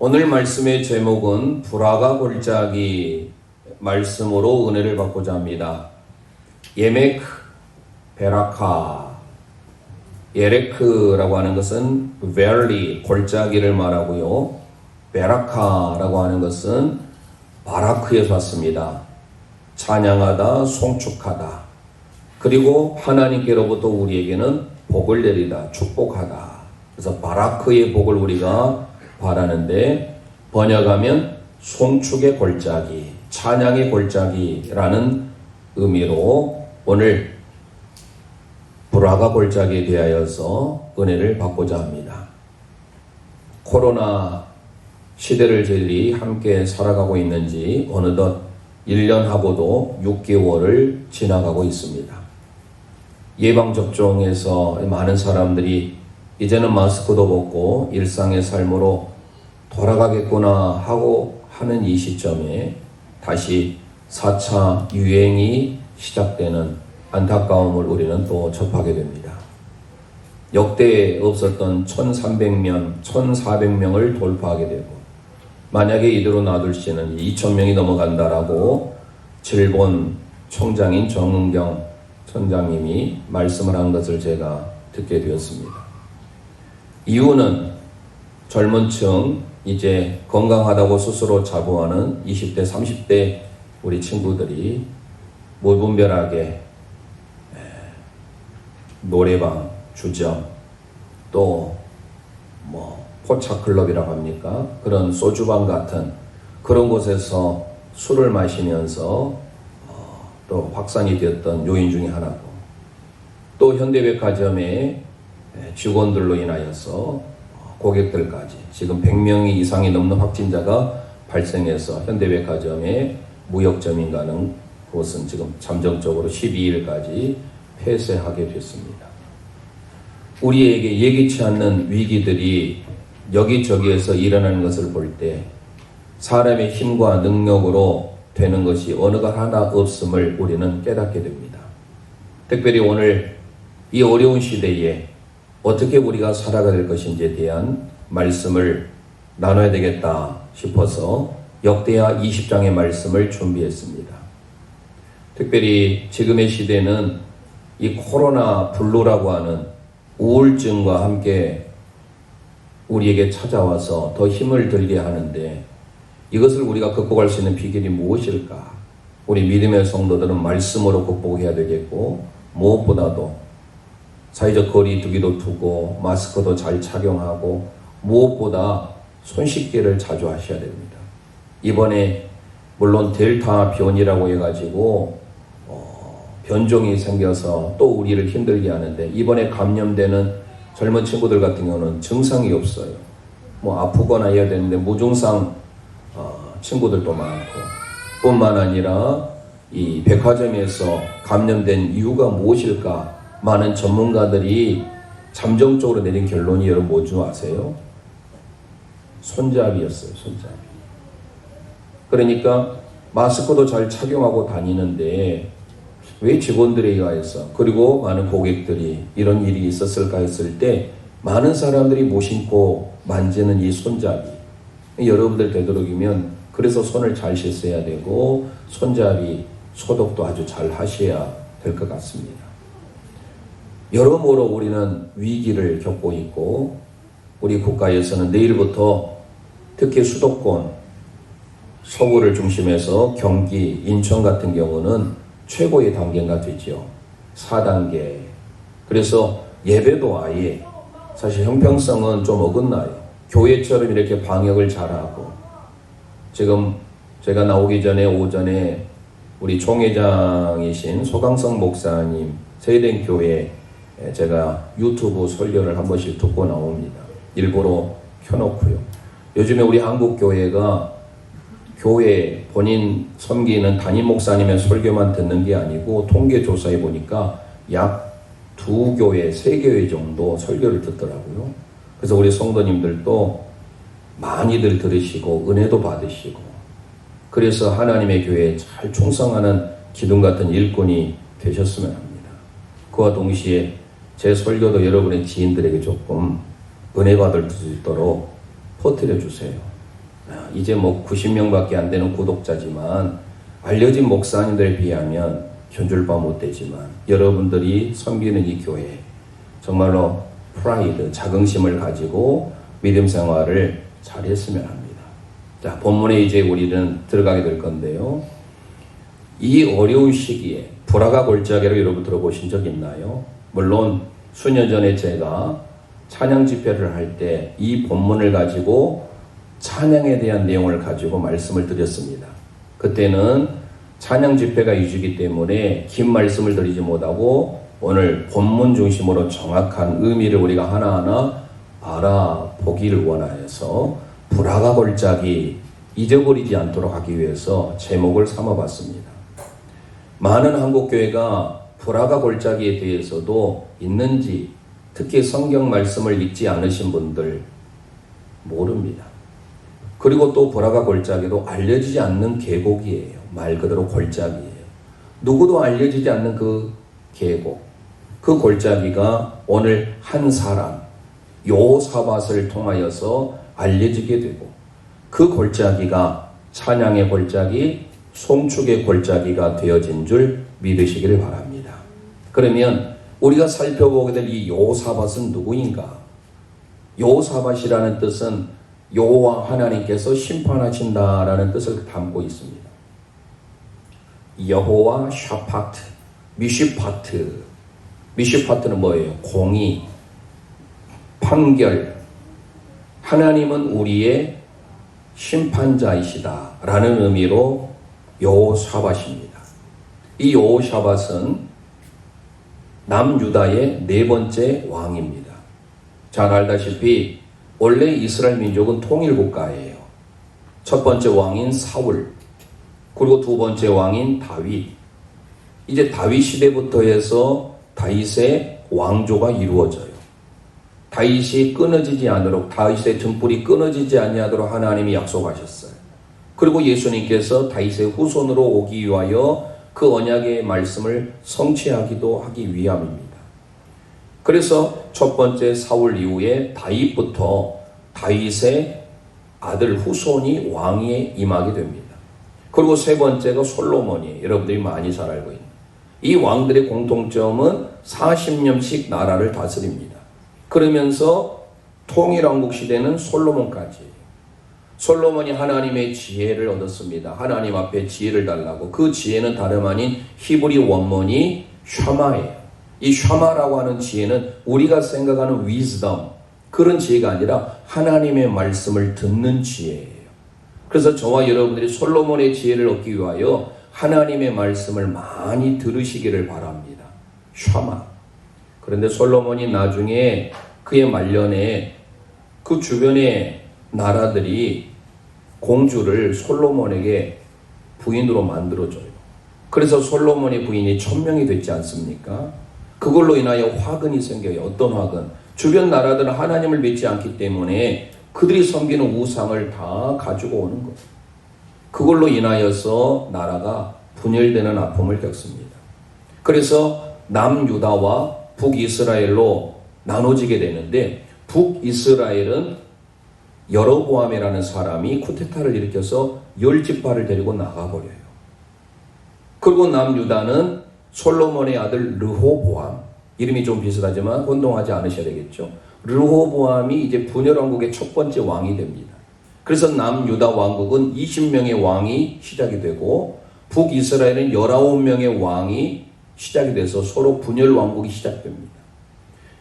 오늘 말씀의 제목은 불화가 골짜기 말씀으로 은혜를 받고자 합니다. 예메크 베라카. 예레크라고 하는 것은 valley, 골짜기를 말하고요. 베라카라고 하는 것은 바라크에서 왔습니다. 찬양하다, 송축하다. 그리고 하나님께로부터 우리에게는 복을 내리다, 축복하다. 그래서 바라크의 복을 우리가 바라는데, 번역하면 송축의 골짜기, 찬양의 골짜기라는 의미로 오늘 불화가 골짜기에 대하여서 은혜를 받고자 합니다. 코로나 시대를 저희들이 함께 살아가고 있는지 어느덧 1년하고도 6개월을 지나가고 있습니다. 예방접종에서 많은 사람들이 이제는 마스크도 벗고 일상의 삶으로 돌아가겠구나 하고 하는 이 시점에 다시 4차 유행이 시작되는 안타까움을 우리는 또 접하게 됩니다. 역대 없었던 1,300명, 1,400명을 돌파하게 되고, 만약에 이대로 놔둘 시에는 2,000명이 넘어간다라고 질본 총장인 정은경 선장님이 말씀을 한 것을 제가 듣게 되었습니다. 이유는 젊은 층, 이제 건강하다고 스스로 자부하는 20대, 30대 우리 친구들이 무분별하게 노래방, 주점, 또 포차클럽이라고 합니까? 그런 소주방 같은 그런 곳에서 술을 마시면서 또 확산이 되었던 요인 중에 하나고, 또 현대백화점의 직원들로 인하여서 고객들까지 지금 100명이 이상이 넘는 확진자가 발생해서 현대백화점의 무역점인가는 그것은 지금 잠정적으로 12일까지 폐쇄하게 됐습니다. 우리에게 예기치 않는 위기들이 여기저기에서 일어나는 것을 볼 때 사람의 힘과 능력으로 되는 것이 어느가 하나 없음을 우리는 깨닫게 됩니다. 특별히 오늘 이 어려운 시대에 어떻게 우리가 살아가야 될 것인지에 대한 말씀을 나눠야 되겠다 싶어서 역대하 20장의 말씀을 준비했습니다. 특별히 지금의 시대는 이 코로나 블루라고 하는 우울증과 함께 우리에게 찾아와서 더 힘을 들게 하는데, 이것을 우리가 극복할 수 있는 비결이 무엇일까? 우리 믿음의 성도들은 말씀으로 극복해야 되겠고, 무엇보다도 사회적 거리 두기도 두고 마스크도 잘 착용하고 무엇보다 손 씻기를 자주 하셔야 됩니다. 이번에 물론 델타 변이라고 해가지고 변종이 생겨서 또 우리를 힘들게 하는데, 이번에 감염되는 젊은 친구들 같은 경우는 증상이 없어요. 아프거나 해야 되는데 무증상 친구들도 많고, 뿐만 아니라 이 백화점에서 감염된 이유가 무엇일까? 많은 전문가들이 잠정적으로 내린 결론이 여러분 뭔지 아세요? 손잡이였어요. 손잡이. 그러니까 마스크도 잘 착용하고 다니는데 왜 직원들에 의해서, 그리고 많은 고객들이 이런 일이 있었을까 했을 때 많은 사람들이 무심코 만지는 이 손잡이, 여러분들 되도록이면 그래서 손을 잘 씻어야 되고 손잡이 소독도 아주 잘 하셔야 될 것 같습니다. 여러모로 우리는 위기를 겪고 있고, 우리 국가에서는 내일부터 특히 수도권 서구를 중심해서 경기, 인천 같은 경우는 최고의 단계가 되죠. 4단계. 그래서 예배도 아예 사실 형평성은 좀 어긋나요. 교회처럼 이렇게 방역을 잘하고, 지금 제가 나오기 전에 오전에 우리 총회장이신 소강성 목사님 세대된 교회 제가 유튜브 설교를 한 번씩 듣고 나옵니다. 일부러 켜놓고요. 요즘에 우리 한국 교회가 교회 본인 섬기는 담임 목사님의 설교만 듣는 게 아니고, 통계 조사해 보니까 약 2교회, 3교회 정도 설교를 듣더라고요. 그래서 우리 성도님들도 많이들 들으시고 은혜도 받으시고, 그래서 하나님의 교회에 잘 충성하는 기둥 같은 일꾼이 되셨으면 합니다. 그와 동시에 제 설교도 여러분의 지인들에게 조금 은혜 받을 수 있도록 퍼뜨려 주세요. 이제 뭐 90명밖에 안 되는 구독자지만 알려진 목사님들에 비하면 견줄 바 못 되지만 여러분들이 섬기는 이 교회 정말로 프라이드, 자긍심을 가지고 믿음 생활을 잘했으면 합니다. 자, 본문에 이제 우리는 들어가게 될 건데요. 이 어려운 시기에 불화가 골짜기로 여러분 들어보신 적 있나요? 물론 수년 전에 제가 찬양 집회를 할 때 이 본문을 가지고 찬양에 대한 내용을 가지고 말씀을 드렸습니다. 그때는 찬양 집회가 위주이기 때문에 긴 말씀을 드리지 못하고 오늘 본문 중심으로 정확한 의미를 우리가 하나하나 알아보기를 원하여서 불화가 골짜기 잊어버리지 않도록 하기 위해서 제목을 삼아봤습니다. 많은 한국교회가 불화가 골짜기에 대해서도 있는지 특히 성경 말씀을 읽지 않으신 분들 모릅니다. 그리고 또 불화가 골짜기도 알려지지 않는 계곡이에요. 말 그대로 골짜기예요. 누구도 알려지지 않는 그 계곡, 그 골짜기가 오늘 한 사람 여호사밧을 통하여서 알려지게 되고 그 골짜기가 찬양의 골짜기, 송축의 골짜기가 되어진 줄 믿으시기를 바랍니다. 그러면 우리가 살펴보게 될 이 여호사밧은 누구인가? 여호사밧이라는 뜻은 여호와 하나님께서 심판하신다라는 뜻을 담고 있습니다. 여호와 샤파트, 미슈파트. 미슈파트는 뭐예요? 공의, 판결. 하나님은 우리의 심판자이시다 라는 의미로 여호사밧입니다. 이 여호사밧은 남유다의 네 번째 왕입니다. 잘 알다시피 원래 이스라엘 민족은 통일국가예요. 첫 번째 왕인 사울, 그리고 두 번째 왕인 다윗. 이제 다윗 시대부터 해서 다윗의 왕조가 이루어져요. 다윗이 끊어지지 않도록, 다윗의 등불이 끊어지지 아니하도록 하나님이 약속하셨어요. 그리고 예수님께서 다윗의 후손으로 오기 위하여 그 언약의 말씀을 성취하기도 하기 위함입니다. 그래서 첫 번째 사울 이후에 다윗부터 다윗의 아들 후손이 왕위에 임하게 됩니다. 그리고 세 번째가 솔로몬이에요. 여러분들이 많이 잘 알고 있는. 이 왕들의 공통점은 40년씩 나라를 다스립니다. 그러면서 통일왕국 시대는 솔로몬까지. 솔로몬이 하나님의 지혜를 얻었습니다. 하나님 앞에 지혜를 달라고. 그 지혜는 다름 아닌 히브리 원문이 샤마예요. 이 샤마라고 하는 지혜는 우리가 생각하는 wisdom, 그런 지혜가 아니라 하나님의 말씀을 듣는 지혜예요. 그래서 저와 여러분들이 솔로몬의 지혜를 얻기 위하여 하나님의 말씀을 많이 들으시기를 바랍니다. 샤마. 그런데 솔로몬이 나중에 그의 말년에 그 주변의 나라들이 공주를 솔로몬에게 부인으로 만들어줘요. 그래서 솔로몬의 부인이 1000명이 됐지 않습니까? 그걸로 인하여 화근이 생겨요. 어떤 화근? 주변 나라들은 하나님을 믿지 않기 때문에 그들이 섬기는 우상을 다 가지고 오는 거예요. 그걸로 인하여서 나라가 분열되는 아픔을 겪습니다. 그래서 남유다와 북이스라엘로 나눠지게 되는데 북이스라엘은 여로보암이라는 사람이 쿠데타를 일으켜서 10지파를 데리고 나가버려요. 그리고 남유다는 솔로몬의 아들 르호보암, 이름이 좀 비슷하지만 혼동하지 않으셔야 되겠죠. 르호보암이 이제 분열왕국의 첫 번째 왕이 됩니다. 그래서 남유다 왕국은 20명의 왕이 시작이 되고 북이스라엘은 19명의 왕이 시작이 돼서 서로 분열왕국이 시작됩니다.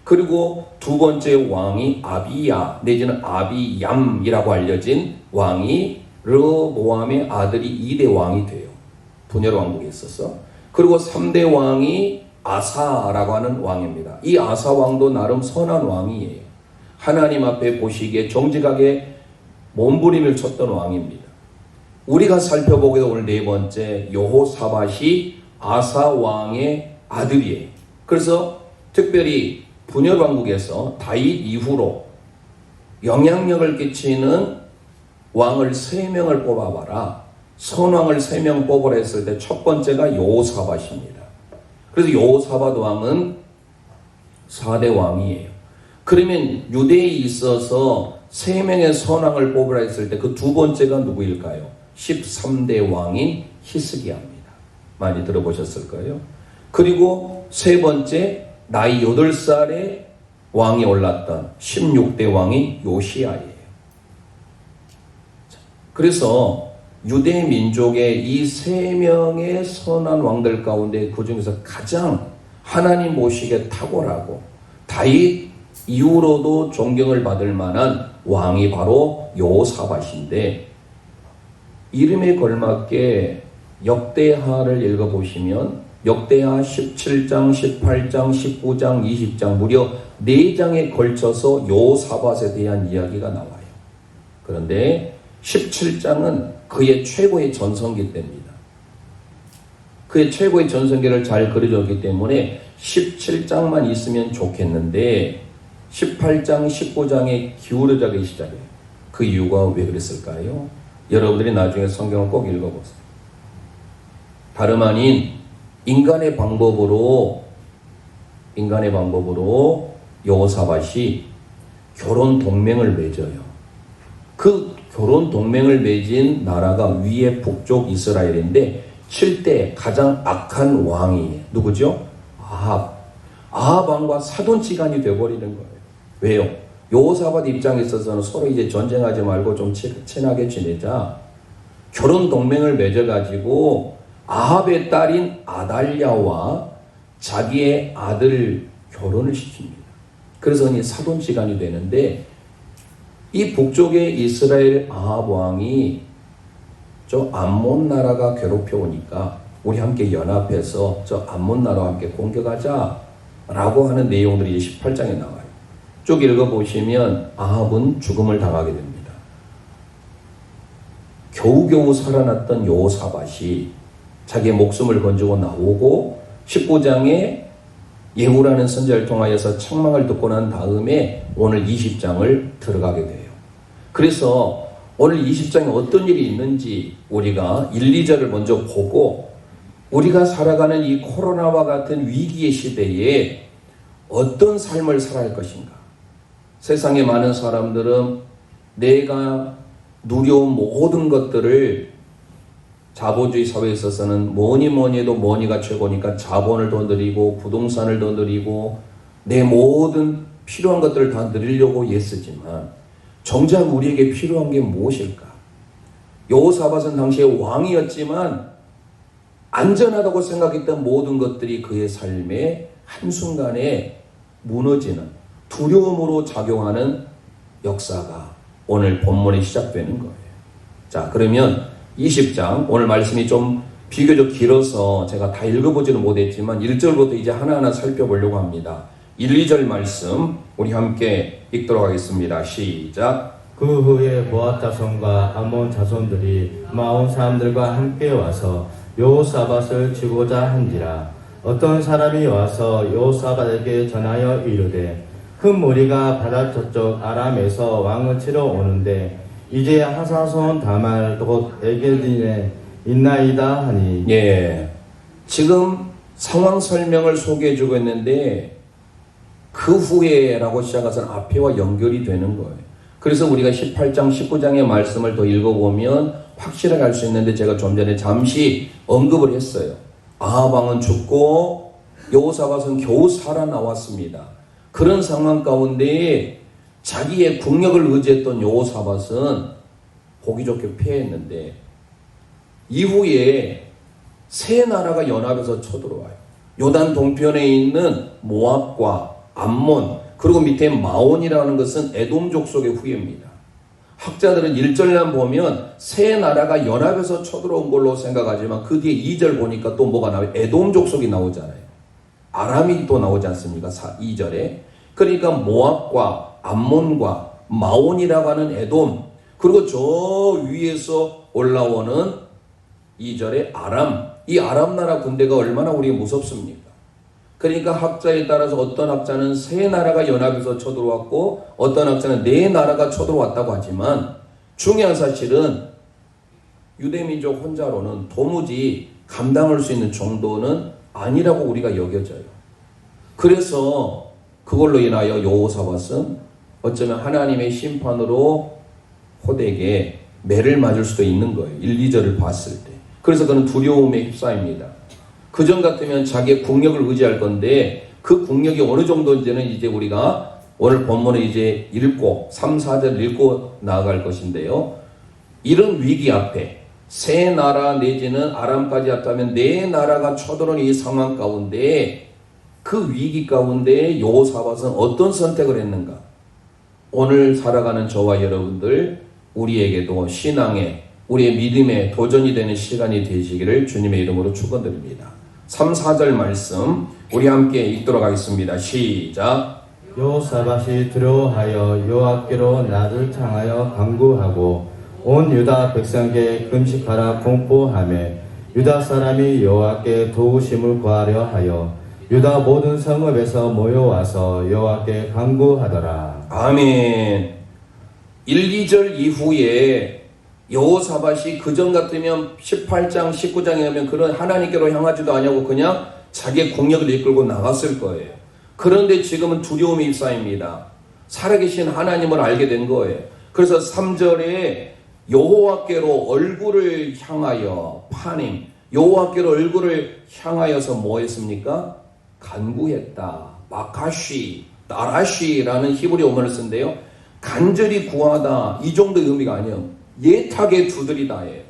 그리고 두 번째 왕이 아비야 내지는 아비얌이라고 알려진 왕이 르호보암의 아들이 2대 왕이 돼요. 분열왕국에 있어서. 그리고 3대 왕이 아사라고 하는 왕입니다. 이 아사 왕도 나름 선한 왕이에요. 하나님 앞에 보시기에 정직하게 몸부림을 쳤던 왕입니다. 우리가 살펴보게 될 오늘 네 번째 여호사밧이 아사 왕의 아들이에요. 그래서 특별히 분열왕국에서 다윗 이후로 영향력을 끼치는 왕을 3명을 뽑아봐라. 선왕을 3명 뽑으라 했을 때 첫 번째가 여호사밧입니다. 그래서 여호사밧 왕은 4대 왕이에요. 그러면 유대에 있어서 3명의 선왕을 뽑으라 했을 때 그 두 번째가 누구일까요? 13대 왕인 히스기야입니다. 많이 들어보셨을 거예요. 그리고 세 번째, 나이 8살에 왕이 올랐던 16대 왕이 요시야예요. 그래서 유대 민족의 이 3명의 선한 왕들 가운데 그 중에서 가장 하나님 보시기에 탁월하고 다윗 이후로도 존경을 받을 만한 왕이 바로 여호사밧인데, 이름에 걸맞게 역대하를 읽어보시면 역대하 17장, 18장, 19장, 20장 무려 4장에 걸쳐서 여호사밧에 대한 이야기가 나와요. 그런데 17장은 그의 최고의 전성기 때입니다. 그의 최고의 전성기를 잘 그려줬기 때문에 17장만 있으면 좋겠는데 18장, 19장에 기울어지기 시작해요. 그 이유가 왜 그랬을까요? 여러분들이 나중에 성경을 꼭 읽어보세요. 다름 아닌 인간의 방법으로 여호사밧이 결혼 동맹을 맺어요. 그 결혼 동맹을 맺은 나라가 위에 북쪽 이스라엘인데 7대 가장 악한 왕이 누구죠? 아합 왕과 사돈지간이 되어버리는 거예요. 왜요? 여호사밧 입장에 있어서는 서로 이제 전쟁하지 말고 좀 친하게 지내자. 결혼 동맹을 맺어가지고 아합의 딸인 아달랴와 자기의 아들 결혼을 시킵니다. 그래서 이 사돈지간이 되는데, 이 북쪽의 이스라엘 아합 왕이 저 암몬 나라가 괴롭혀 오니까 우리 함께 연합해서 저 암몬 나라와 함께 공격하자 라고 하는 내용들이 18장에 나와요. 쭉 읽어보시면 아합은 죽음을 당하게 됩니다. 겨우겨우 살아났던 여호사밧이 자기의 목숨을 건지고 나오고 19장에 예후라는 선지자를 통하여서 책망을 듣고 난 다음에 오늘 20장을 들어가게 돼요. 그래서 오늘 20장에 어떤 일이 있는지 우리가 1, 2절을 먼저 보고 우리가 살아가는 이 코로나와 같은 위기의 시대에 어떤 삶을 살아야 할 것인가. 세상의 많은 사람들은 내가 누려온 모든 것들을, 자본주의 사회에 있어서는 뭐니 해도 머니가 최고니까 자본을 더 늘리고 부동산을 더 늘리고 내 모든 필요한 것들을 다 늘리려고 애쓰지만 정작 우리에게 필요한 게 무엇일까? 여호사밧은 당시에 왕이었지만 안전하다고 생각했던 모든 것들이 그의 삶에 한순간에 무너지는, 두려움으로 작용하는 역사가 오늘 본문에 시작되는 거예요. 자, 그러면 20장, 오늘 말씀이 좀 비교적 길어서 제가 다 읽어보지는 못했지만 1절부터 이제 하나하나 살펴보려고 합니다. 1, 2절 말씀 우리 함께 읽도록 하겠습니다. 시작. 그 후에 모압 자손과 암몬 자손들이 마온 사람들과 함께 와서 여호사밧을 치고자 한지라. 어떤 사람이 와서 여호사밧에게 전하여 이르되, 큰 무리가 바다 저쪽 아람에서 왕을 치러 오는데 이제 하사손 다말 곧 에게딘에 있나이다 하니. 지금 상황 설명을 소개해주고 있는데 그 후에라고 시작해서 앞에와 연결이 되는 거예요. 그래서 우리가 18장, 19장의 말씀을 더 읽어보면 확실하게 알 수 있는데, 제가 좀 전에 잠시 언급을 했어요. 아합 왕은 죽고 여호사밧은 겨우 살아나왔습니다. 그런 상황 가운데 자기의 국력을 의지했던 여호사밧은 보기 좋게 패했는데, 이후에 세 나라가 연합해서 쳐들어와요. 요단 동편에 있는 모압과 암몬, 그리고 밑에 마온이라는 것은 에돔 족속의 후예입니다. 학자들은 1절만 보면 세 나라가 연합해서 쳐들어온 걸로 생각하지만 그 뒤에 2절 보니까 또 뭐가 나와요? 에돔 족속이 나오잖아요. 아람이 또 나오지 않습니까? 2절에. 그러니까 모압과 암몬과 마온이라고 하는 에돔, 그리고 저 위에서 올라오는 2절에 아람, 이 아람 나라 군대가 얼마나 우리가 무섭습니까? 그러니까 학자에 따라서 어떤 학자는 세 나라가 연합해서 쳐들어왔고 어떤 학자는 네 나라가 쳐들어왔다고 하지만, 중요한 사실은 유대민족 혼자로는 도무지 감당할 수 있는 정도는 아니라고 우리가 여겨져요. 그래서 그걸로 인하여 여호사밧은 어쩌면 하나님의 심판으로 호되게 매를 맞을 수도 있는 거예요. 1, 2절을 봤을 때. 그래서 그는 두려움에 휩싸입니다. 그전 같으면 자기의 국력을 의지할 건데 그 국력이 어느 정도인지는 이제 우리가 오늘 본문을 이제 읽고 3, 4절 읽고 나아갈 것인데요. 이런 위기 앞에 세 나라 내지는 아람까지 합하면 네 나라가 쳐들어온 이 상황 가운데 그 위기 가운데 여호사밧은 어떤 선택을 했는가? 오늘 살아가는 저와 여러분들 우리에게도 신앙의 우리의 믿음의 도전이 되는 시간이 되시기를 주님의 이름으로 축원드립니다. 3, 4절 말씀 우리 함께 읽도록 하겠습니다. 시작. 여호사밧이 두려워하여 여호와께로 나를 향하여 간구하고 온 유다 백성에게 금식하라 공포하며 유다 사람이 여호와께 도우심을 구하려 하여 유다 모든 성읍에서 모여와서 여호와께 간구하더라. 아멘. 1, 2절 이후에 여호사밧이 그전 같으면 18장 19장에 하면 그런 하나님께로 향하지도 아니하고 그냥 자기의 국력을 이끌고 나갔을 거예요. 그런데 지금은 두려움이 휩싸입니다. 살아계신 하나님을 알게 된 거예요. 그래서 3절에 여호와께로 얼굴을 향하여 파님 여호와께로 얼굴을 향하여서 뭐 했습니까? 간구했다. 마카쉬, 나라쉬라는 히브리 어문을 쓴데요. 간절히 구하다 이 정도의 의미가 아니에요. 예탁에 두드리다예요.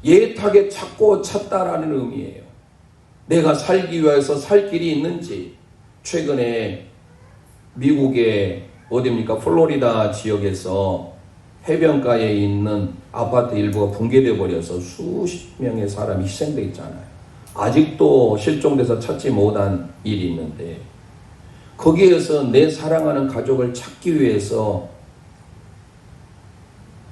예탁에 찾고 찾다라는 의미예요. 내가 살기 위해서 살 길이 있는지. 최근에 미국의 어디입니까? 플로리다 지역에서 해변가에 있는 아파트 일부가 붕괴되어 버려서 수십 명의 사람이 희생되어 있잖아요. 아직도 실종돼서 찾지 못한 일이 있는데 거기에서 내 사랑하는 가족을 찾기 위해서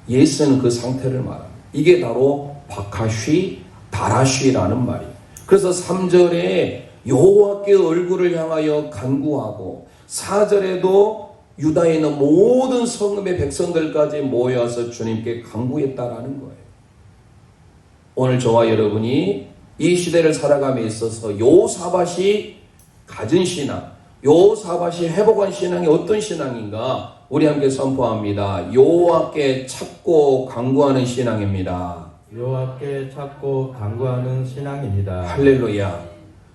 예수는 그 상태를 말합니다. 이게 바로 바카쉬, 다라쉬라는 말이에요. 그래서 3절에 여호와께 얼굴을 향하여 간구하고 4절에도 유다에 있는 모든 성읍의 백성들까지 모여서 주님께 간구했다라는 거예요. 오늘 저와 여러분이 이 시대를 살아감에 있어서 여호사밧이 가진 신앙, 여호사밧이 회복한 신앙이 어떤 신앙인가? 우리 함께 선포합니다. 여호와께 찾고 간구하는 신앙입니다. 여호와께 찾고 간구하는 신앙입니다. 할렐루야.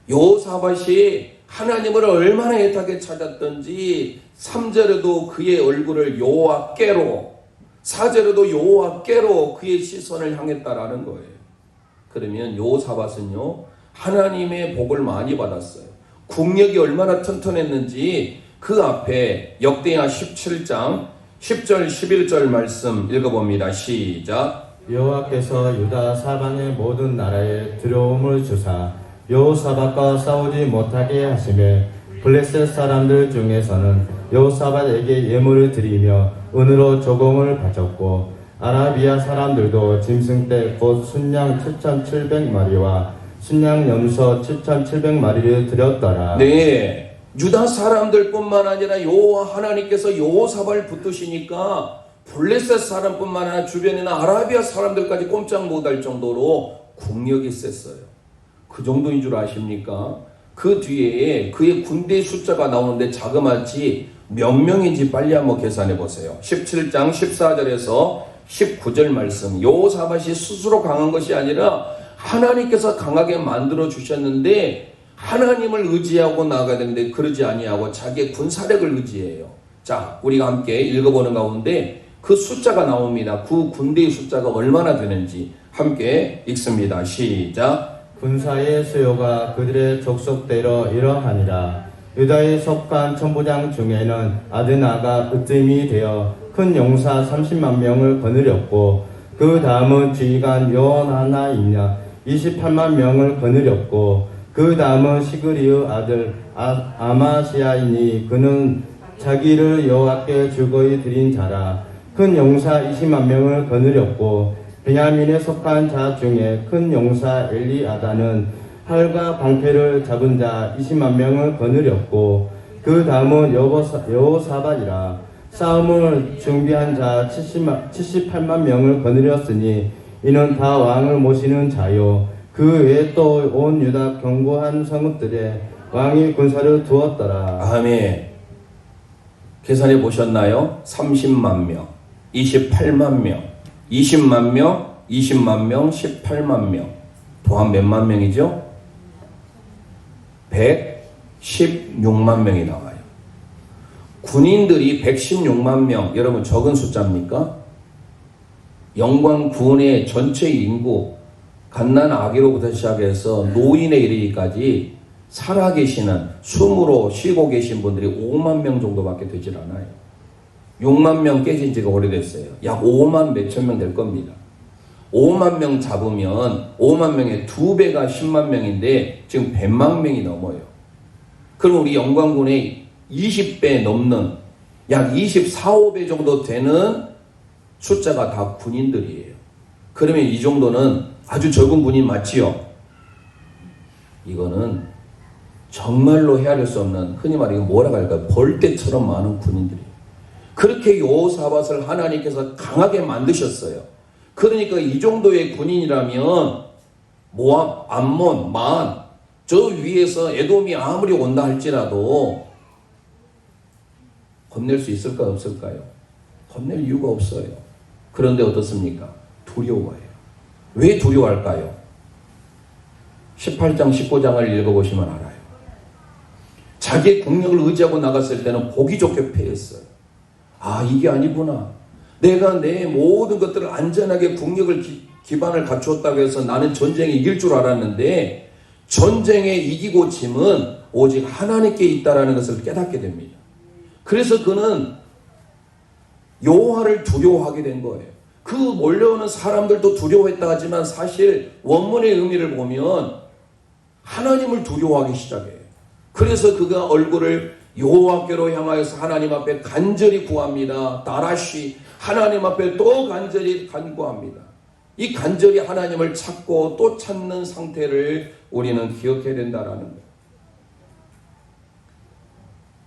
여호사밧이 하나님을 얼마나 애타게 찾았던지 3절에도 그의 얼굴을 여호와께로 4절에도 여호와께로 그의 시선을 향했다라는 거예요. 그러면 여호사밧은요 하나님의 복을 많이 받았어요. 국력이 얼마나 튼튼했는지 그 앞에 역대하 17장 10절 11절 말씀 읽어봅니다. 시작. 여호와께서 유다 사방의 모든 나라에 두려움을 주사 여호사밧과 싸우지 못하게 하시며 블레셋 사람들 중에서는 여호사밧에게 예물을 드리며 은으로 조공을 바쳤고 아라비아 사람들도 짐승떼 곧 순양 7,700마리와 순양 염소 7,700마리를 드렸더라. 네, 유다 사람들뿐만 아니라 여호와 하나님께서 여호사밧을 붙드시니까 블레셋 사람뿐만 아니라 주변이나 아라비아 사람들까지 꼼짝 못할 정도로 국력이 셌어요. 그 정도인 줄 아십니까? 그 뒤에 그의 군대 숫자가 나오는데 자그마치 몇 명인지 빨리 한번 계산해 보세요. 17장 14절에서 19절 말씀. 여호사밧이 스스로 강한 것이 아니라 하나님께서 강하게 만들어 주셨는데 하나님을 의지하고 나아가야 되는데 그러지 아니하고 자기의 군사력을 의지해요. 자, 우리가 함께 읽어보는 가운데 그 숫자가 나옵니다. 그 군대의 숫자가 얼마나 되는지 함께 읽습니다. 시작. 군사의 수요가 그들의 족속대로 이러하니라. 유다에 속한 천부장 중에는 아드나가 으뜸이 되어 큰 용사 30만 명을 거느렸고 그 다음은 지휘관 요나나이냐 28만 명을 거느렸고 그 다음은 시그리의 아들 아마시아이니 그는 자기를 여호와께 즐거이 드린 자라. 큰 용사 20만 명을 거느렸고 베냐민에 속한 자 중에 큰 용사 엘리아다는 활과 방패를 잡은 자 20만 명을 거느렸고 그 다음은 여호사밧이라. 싸움을 준비한 자 78만 명을 거느렸으니 이는 다 왕을 모시는 자요. 그 외에 또 온 유다 견고한 성읍들에 왕이 군사를 두었더라. 아멘. 계산해 보셨나요? 30만 명, 28만 명, 20만 명, 20만 명, 18만 명. 도합 몇만 명이죠? 116만 명이 나와요. 군인들이 116만 명, 여러분 적은 숫자입니까? 영광군의 전체 인구, 갓난 아기로부터 시작해서 노인에 이르기까지 살아계시는 숨으로 쉬고 계신 분들이 5만 명 정도밖에 되질 않아요. 6만 명 깨진 지가 오래됐어요. 약 5만 몇천 명 될 겁니다. 5만 명 잡으면 5만 명의 2배가 10만 명인데 지금 100만 명이 넘어요. 그럼 우리 영광군의 20배 넘는 약 24, 5배 정도 되는 숫자가 다 군인들이에요. 그러면 이 정도는 아주 적은 군인 맞지요? 이거는 정말로 헤아릴 수 없는, 흔히 말해 뭐라고 할까요? 벌떼처럼 많은 군인들이에요. 그렇게 여호사밧을 하나님께서 강하게 만드셨어요. 그러니까 이 정도의 군인이라면 모압, 암몬, 만, 저 위에서 에돔이 아무리 온다 할지라도 건넬 수 있을까요? 없을까요? 건넬 이유가 없어요. 그런데 어떻습니까? 두려워해요. 왜 두려워할까요? 18장, 19장을 읽어보시면 알아요. 자기의 국력을 의지하고 나갔을 때는 보기 좋게 패했어요. 아, 이게 아니구나. 내가 내 모든 것들을 안전하게 국력을 기반을 갖추었다고 해서 나는 전쟁에 이길 줄 알았는데 전쟁에 이기고 짐은 오직 하나님께 있다라는 것을 깨닫게 됩니다. 그래서 그는 여호와를 두려워하게 된 거예요. 그 몰려오는 사람들도 두려워했다 하지만 사실 원문의 의미를 보면 하나님을 두려워하기 시작해요. 그래서 그가 얼굴을 여호와께로 향하여서 하나님 앞에 간절히 구합니다. 다라시 하나님 앞에 또 간절히 간구합니다. 이 간절히 하나님을 찾고 또 찾는 상태를 우리는 기억해야 된다라는 거예요.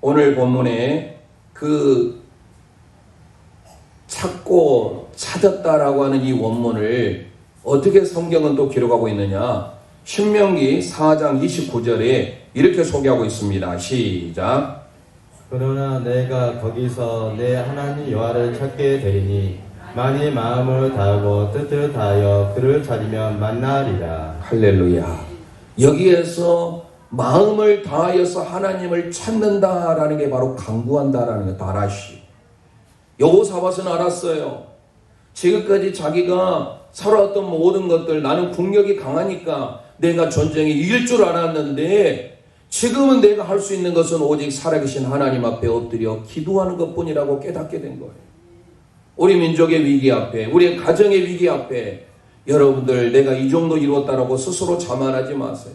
오늘 본문에 그 찾고 찾았다라고 하는 이 원문을 어떻게 성경은 또 기록하고 있느냐? 신명기 4장 29절에 이렇게 소개하고 있습니다. 시작. 그러나 내가 거기서 내 하나님 여호와를 찾게 되리니 만일 마음을 다하고 뜻을 다하여 그를 찾으면 만나리라. 할렐루야. 여기에서 마음을 다하여서 하나님을 찾는다라는 게 바로 강구한다라는 거, 다라시. 여호사밧은 알았어요. 지금까지 자기가 살아왔던 모든 것들, 나는 국력이 강하니까 내가 전쟁에 이길 줄 알았는데 지금은 내가 할 수 있는 것은 오직 살아계신 하나님 앞에 엎드려 기도하는 것뿐이라고 깨닫게 된 거예요. 우리 민족의 위기 앞에, 우리의 가정의 위기 앞에 여러분들 내가 이 정도 이루었다라고 스스로 자만하지 마세요.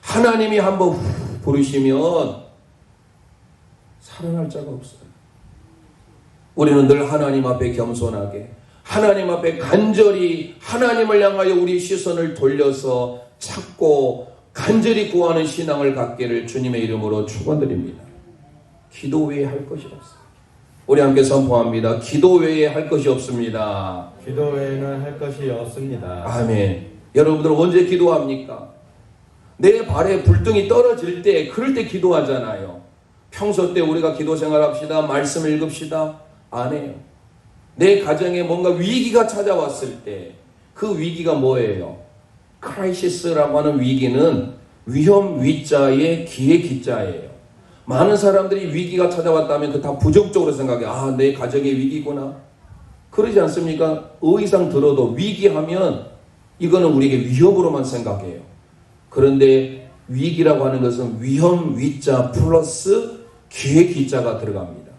하나님이 한번 부르시면 살아날 자가 없어요. 우리는 늘 하나님 앞에 겸손하게, 하나님 앞에 간절히 하나님을 향하여 우리 시선을 돌려서 찾고 간절히 구하는 신앙을 갖기를 주님의 이름으로 축원드립니다. 기도 외에 할 것이 없어요. 우리 함께 선포합니다. 기도 외에 할 것이 없습니다. 기도 외에는 할 것이 없습니다. 아멘. 여러분들 언제 기도합니까? 내 발에 불등이 떨어질 때, 그럴 때 기도하잖아요. 평소 때 우리가 기도 생활합시다, 말씀 읽읍시다, 안 해요. 내 가정에 뭔가 위기가 찾아왔을 때 그 위기가 뭐예요? 크라이시스라고 하는 위기는 위험 위자의 기회 기자예요. 많은 사람들이 위기가 찾아왔다면 그 다 부정적으로 생각해요. 아, 내 가정의 위기구나. 그러지 않습니까? 의상 들어도 위기하면 이거는 우리에게 위협으로만 생각해요. 그런데 위기라고 하는 것은 위험 위자 플러스 기회 기자가 들어갑니다.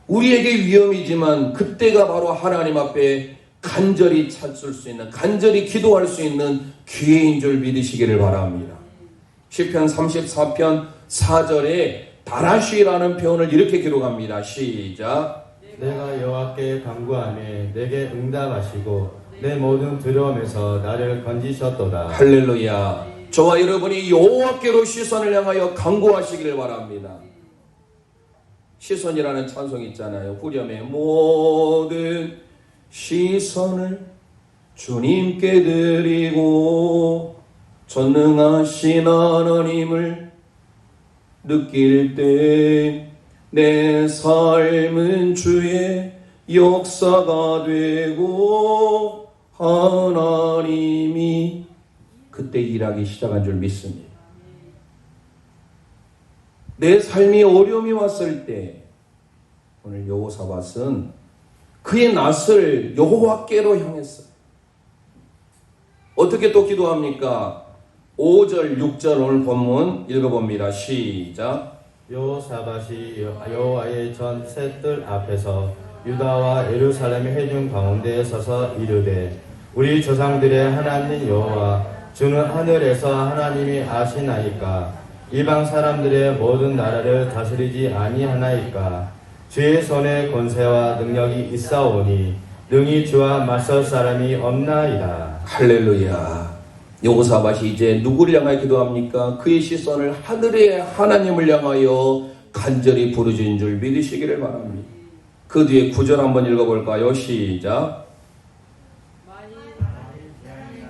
우리에게 위험이지만 그때가 바로 하나님 앞에 간절히 찾을 수 있는, 간절히 기도할 수 있는 기회인 줄 믿으시기를 바랍니다. 시편 34편 4절에 다라시라는 표현을 이렇게 기록합니다. 시작. 내가 여호와께 간구하매 내게 응답하시고 내 모든 두려움에서 나를 건지셨도다. 할렐루야. 저와 여러분이 여호와께로 시선을 향하여 간구하시기를 바랍니다. 시선이라는 찬송이 있잖아요. 후렴에 모든 시선을 주님께 드리고 전능하신 하나님을 느낄 때 내 삶은 주의 역사가 되고 하나님이 그때 일하기 시작한 줄 믿습니다. 내 삶이 어려움이 왔을 때 오늘 여호사밧은 그의 낯을 여호와께로 향했어요. 어떻게 또 기도합니까? 5절, 6절 오늘 본문 읽어봅니다. 시작. 여호사밧이 여호와의 전 셋들 앞에서 유다와 예루살렘의 회중 가운데 서서 이르되 우리 조상들의 하나님 여호와 주는 하늘에서 하나님이 아시나이까 이방 사람들의 모든 나라를 다스리지 아니하나이까 주의 손에 권세와 능력이 있사오니 능히 주와 맞설 사람이 없나이다. 할렐루야. 여호사밧이 이제 누구를 향하여 기도합니까? 그의 시선을 하늘의 하나님을 향하여 간절히 부르짖은 줄 믿으시기를 바랍니다. 그 뒤에 9절 한번 읽어볼까요? 시작.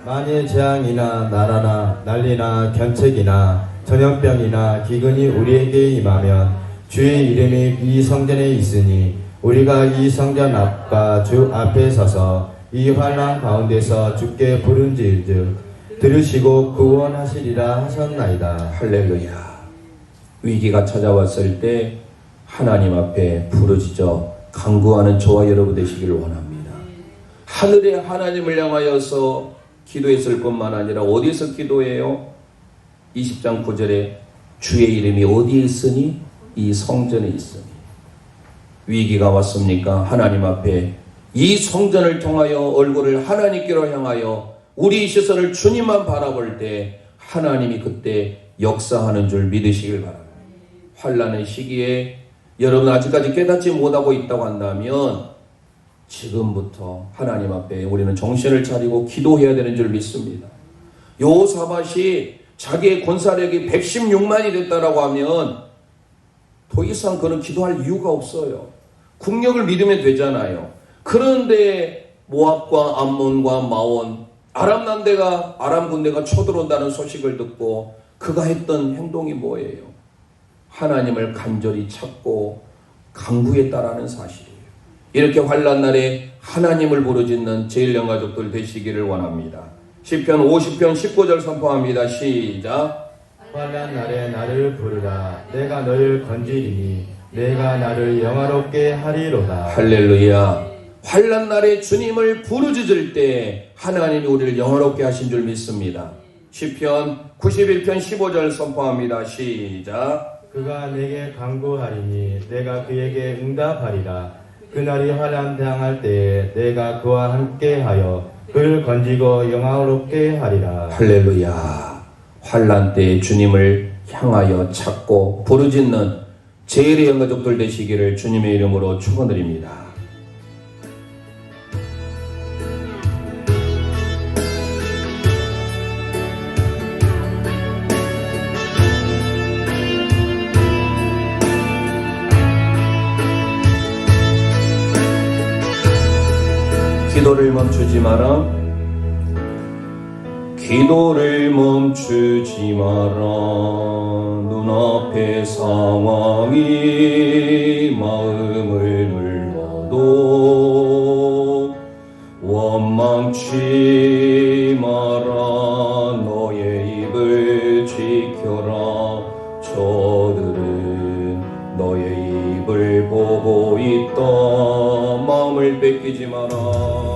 만일 재앙이나 나라나 난리나 견책이나 전염병이나 기근이 우리에게 임하면 주의 이름이 이 성전에 있으니 우리가 이 성전 앞과 주 앞에 서서 이 환난 가운데서 주께 부른질즉 들으시고 구원하시리라 하셨나이다. 할렐루야. 위기가 찾아왔을 때 하나님 앞에 부르짖어 간구하는 저와 여러분 되시기를 원합니다. 하늘의 하나님을 향하여서 기도했을 뿐만 아니라 어디에서 기도해요? 20장 9절에 주의 이름이 어디에 있으니? 이 성전에 있으니. 위기가 왔습니까? 하나님 앞에 이 성전을 통하여 얼굴을 하나님께로 향하여 우리 시선을 주님만 바라볼 때 하나님이 그때 역사하는 줄 믿으시길 바랍니다. 환난의 시기에 여러분 아직까지 깨닫지 못하고 있다고 한다면 지금부터 하나님 앞에 우리는 정신을 차리고 기도해야 되는 줄 믿습니다. 여호사밧이 자기의 군사력이 116만이 됐다라고 하면 더 이상 그는 기도할 이유가 없어요. 국력을 믿으면 되잖아요. 그런데 모압과 암몬과 마온 아람 군대가 쳐들어온다는 소식을 듣고 그가 했던 행동이 뭐예요? 하나님을 간절히 찾고 간구했다라는 사실이에요. 이렇게 환난 날에 하나님을 부르짖는 제1영가족들 되시기를 원합니다. 시편 50편 19절 선포합니다. 시작. 환난 날에 나를 부르라 내가 너를 건지리니 내가 나를 영화롭게 하리로다. 할렐루야. 환난 날에 주님을 부르짖을 때 하나님이 우리를 영화롭게 하신 줄 믿습니다. 시편 91편 15절 선포합니다. 시작. 그가 내게 간구하리니 내가 그에게 응답하리라. 그날이 환난 당할 때에 내가 그와 함께하여 그를 건지고 영화롭게 하리라. 할렐루야. 환난 때에 주님을 향하여 찾고 부르짖는 제1의 영가족들 되시기를 주님의 이름으로 축원드립니다. 기도를 멈추지 마라. 기도를 멈추지 마라. 눈앞의 상황이 마음을 눌러도 원망치 마라. 너의 입을 지켜라. 저들은 너의 입을 보고 있다. 마음을 뺏기지 마라.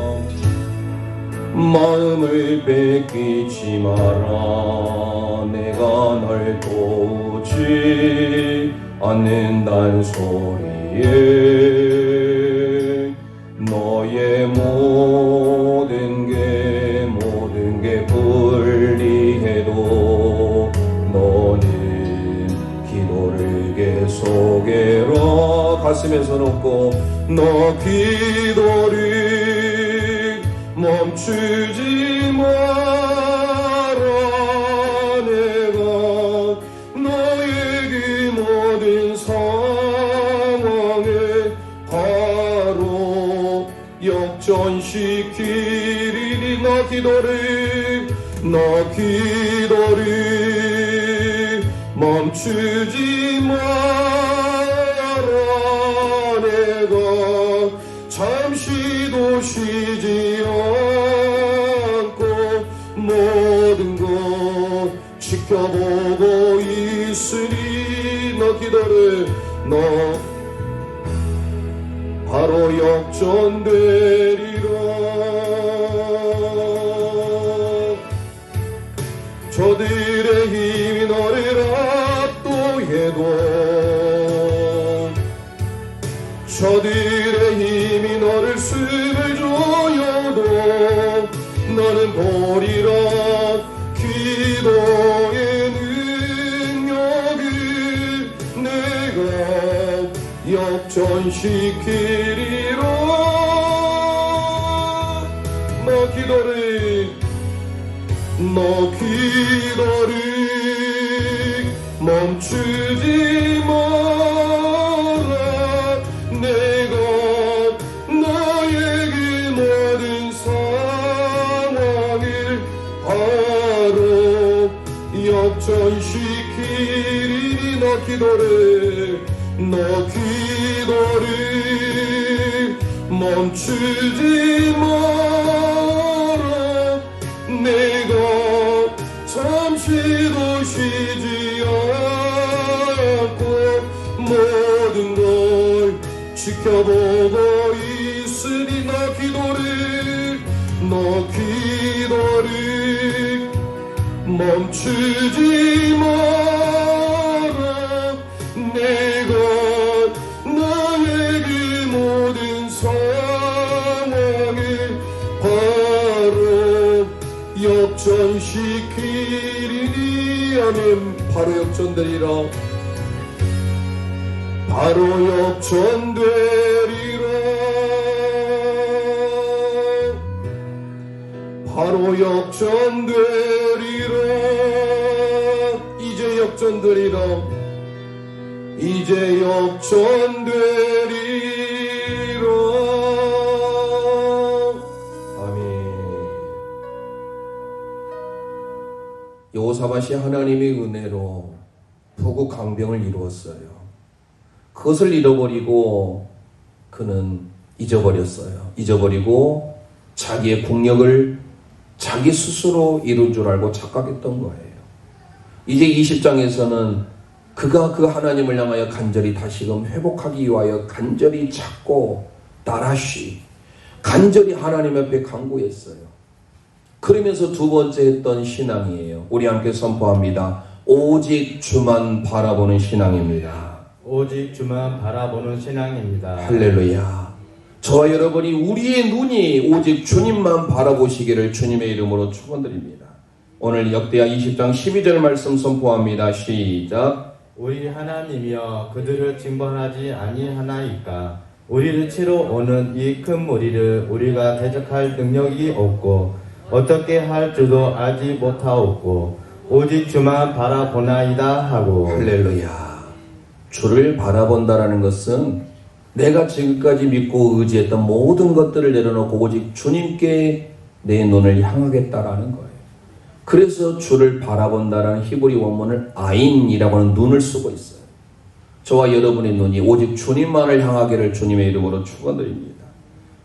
마음을 뺏기지 마라. 내가 널 도우지 않는단 소리에 너의 모든 게 불리해도 너는 기도를 계속해라. 가슴에 손 얹고 너 기도를 멈추지 마라. 내가 너에게 모든 상황에 바로 역전시키리니 너 기도를 멈추지 마라. 지켜보고 있으니 너 기도를 너 바로 역전되리라. 저들의 힘이 너를 압도해도 저들의 힘이 너를 숨을 조여도 너는 보리라. 기도의 능력을 내가 역전시키리라. 너 기도를 멈추지 마라. 내가 너의 그 모든 상황을 바로 역전시키리니 너 기도를 멈추지 마라. 내가 잠시도 쉬지 않고 모든 걸 지켜보고 있으니 너 기도를 멈추지 마라. 내가 너의 그 모든 상황을 바로 역전시키리니 아멘. 바로 역전되리라. 바로 역전되리라. 바로 역전되리라. 이제 역전되리라. 이제 역전되리라. 아멘. 여호사밧이 하나님의 은혜로 북국 강병을 이루었어요. 그것을 잃어버리고 그는 잊어버리고 자기의 국력을 자기 스스로 이룬 줄 알고 착각했던 거예요. 이제 20장에서는 그가 그 하나님을 향하여 간절히 다시금 회복하기 위하여 간절히 찾고 간절히 하나님 앞에 간구했어요. 그러면서 두 번째 했던 신앙이에요. 우리 함께 선포합니다. 오직 주만 바라보는 신앙입니다. 오직 주만 바라보는 신앙입니다. 할렐루야. 저와 여러분이 우리의 눈이 오직 주님만 바라보시기를 주님의 이름으로 축원드립니다. 오늘 역대하 20장 12절 말씀 선포합니다. 시작. 우리 하나님이여 그들을 징벌하지 아니하나이까. 우리를 치러 오는 이 큰 무리를 우리가 대적할 능력이 없고 어떻게 할 줄도 알지 못하옵고 오직 주만 바라보나이다 하고. 할렐루야. 주를 바라본다라는 것은 내가 지금까지 믿고 의지했던 모든 것들을 내려놓고 오직 주님께 내 눈을 향하겠다라는 거예요. 그래서 주를 바라본다라는 히브리 원문을 아인이라고 하는 눈을 쓰고 있어요. 저와 여러분의 눈이 오직 주님만을 향하기를 주님의 이름으로 축원드립니다.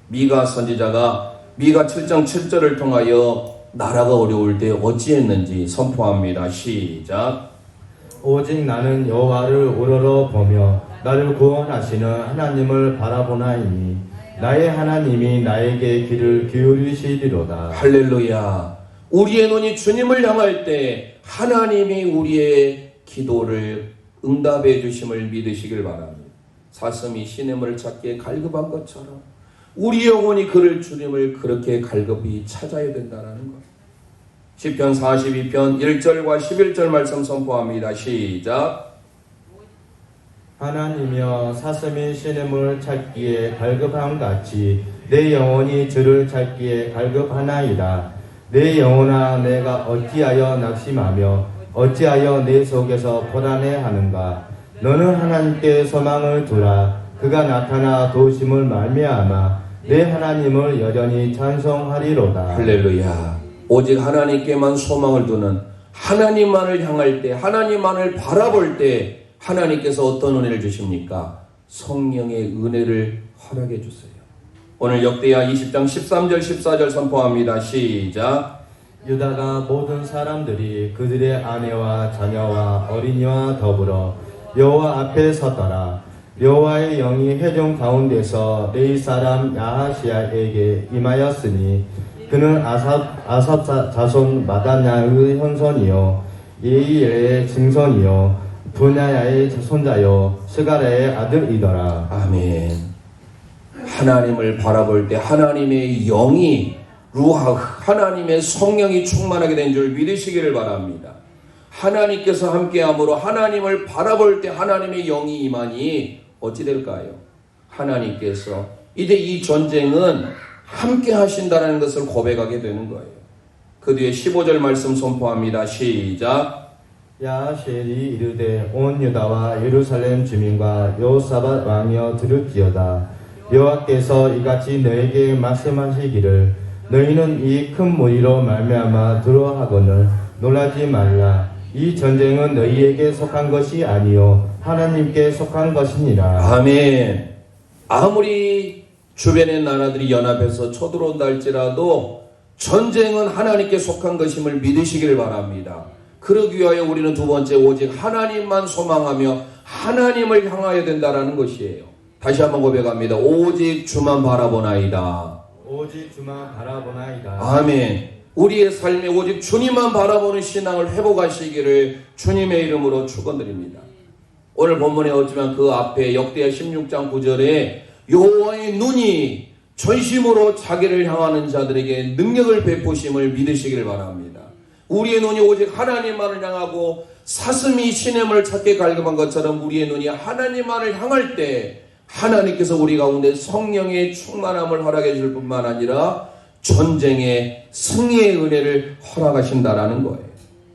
미가 선지자가 미가 7장 7절을 통하여 나라가 어려울 때 어찌했는지 선포합니다. 시작. 오직 나는 여호와를 우러러 보며 나를 구원하시는 하나님을 바라보나이니 나의 하나님이 나에게 귀를 기울이시리로다. 할렐루야. 우리의 눈이 주님을 향할 때 하나님이 우리의 기도를 응답해 주심을 믿으시길 바랍니다. 사슴이 시냇물을 찾기에 갈급한 것처럼 우리 영혼이 그를 주님을 그렇게 갈급히 찾아야 된다는 것. 시편 42편 1절과 11절 말씀 선포합니다. 시작. 하나님이여 사슴이 시냇물을 찾기에 갈급함 같이 내 영혼이 주를 찾기에 갈급하나이다. 내 영혼아 내가 어찌하여 낙심하며 어찌하여 내 속에서 불안해하는가. 너는 하나님께 소망을 두라. 그가 나타나 도우심을 말미암아 내 하나님을 여전히 찬송하리로다. 할렐루야. 오직 하나님께만 소망을 두는, 하나님만을 향할 때, 하나님만을 바라볼 때 하나님께서 어떤 은혜를 주십니까? 성령의 은혜를 허락해 주세요. 오늘 역대하 20장 13절 14절 선포합니다. 시작. 유다가 모든 사람들이 그들의 아내와 자녀와 어린이와 더불어 여호와 앞에 섰더라. 여호와의 영이 회중 가운데서 레위 사람 야하시야에게 임하였으니 그는 아삽 자손 마다냐의 현손이요 예이엘의 증손이요 분야야의 손자요 스가랴의 아들이더라. 아멘. 하나님을 바라볼 때 하나님의 영이 루하 하나님의 성령이 충만하게 된 줄 믿으시기를 바랍니다. 하나님께서 함께함으로 하나님을 바라볼 때 하나님의 영이 임하니 어찌 될까요? 하나님께서 이제 이 전쟁은 함께 하신다는 것을 고백하게 되는 거예요. 그 뒤에 15절 말씀 선포합니다. 시작. 야하시엘이 이르되 온 유다와 예루살렘 주민과 여호사밧 왕이여 들을지어다. 여호와께서 이같이 너에게 말씀하시기를 너희는 이 큰 무리로 말미암아 두려워하거늘 놀라지 말라. 이 전쟁은 너희에게 속한 것이 아니요 하나님께 속한 것이니라. 아멘. 아무리 주변의 나라들이 연합해서 쳐들어온다 할지라도 전쟁은 하나님께 속한 것임을 믿으시길 바랍니다. 그러기 위하여 우리는 두 번째 오직 하나님만 소망하며 하나님을 향하여야 된다라는 것이에요. 다시 한번 고백합니다. 오직 주만 바라보나이다. 오직 주만 바라보나이다. 아멘. 우리의 삶에 오직 주님만 바라보는 신앙을 회복하시기를 주님의 이름으로 축원드립니다. 오늘 본문에 없지만 그 앞에 역대하 16장 9절에 여호와의 눈이 전심으로 자기를 향하는 자들에게 능력을 베푸심을 믿으시길 바랍니다. 우리의 눈이 오직 하나님만을 향하고 사슴이 시냇을 찾게 갈급한 것처럼 우리의 눈이 하나님만을 향할 때 하나님께서 우리 가운데 성령의 충만함을 허락해 줄 뿐만 아니라 전쟁의 승리의 은혜를 허락하신다라는 거예요.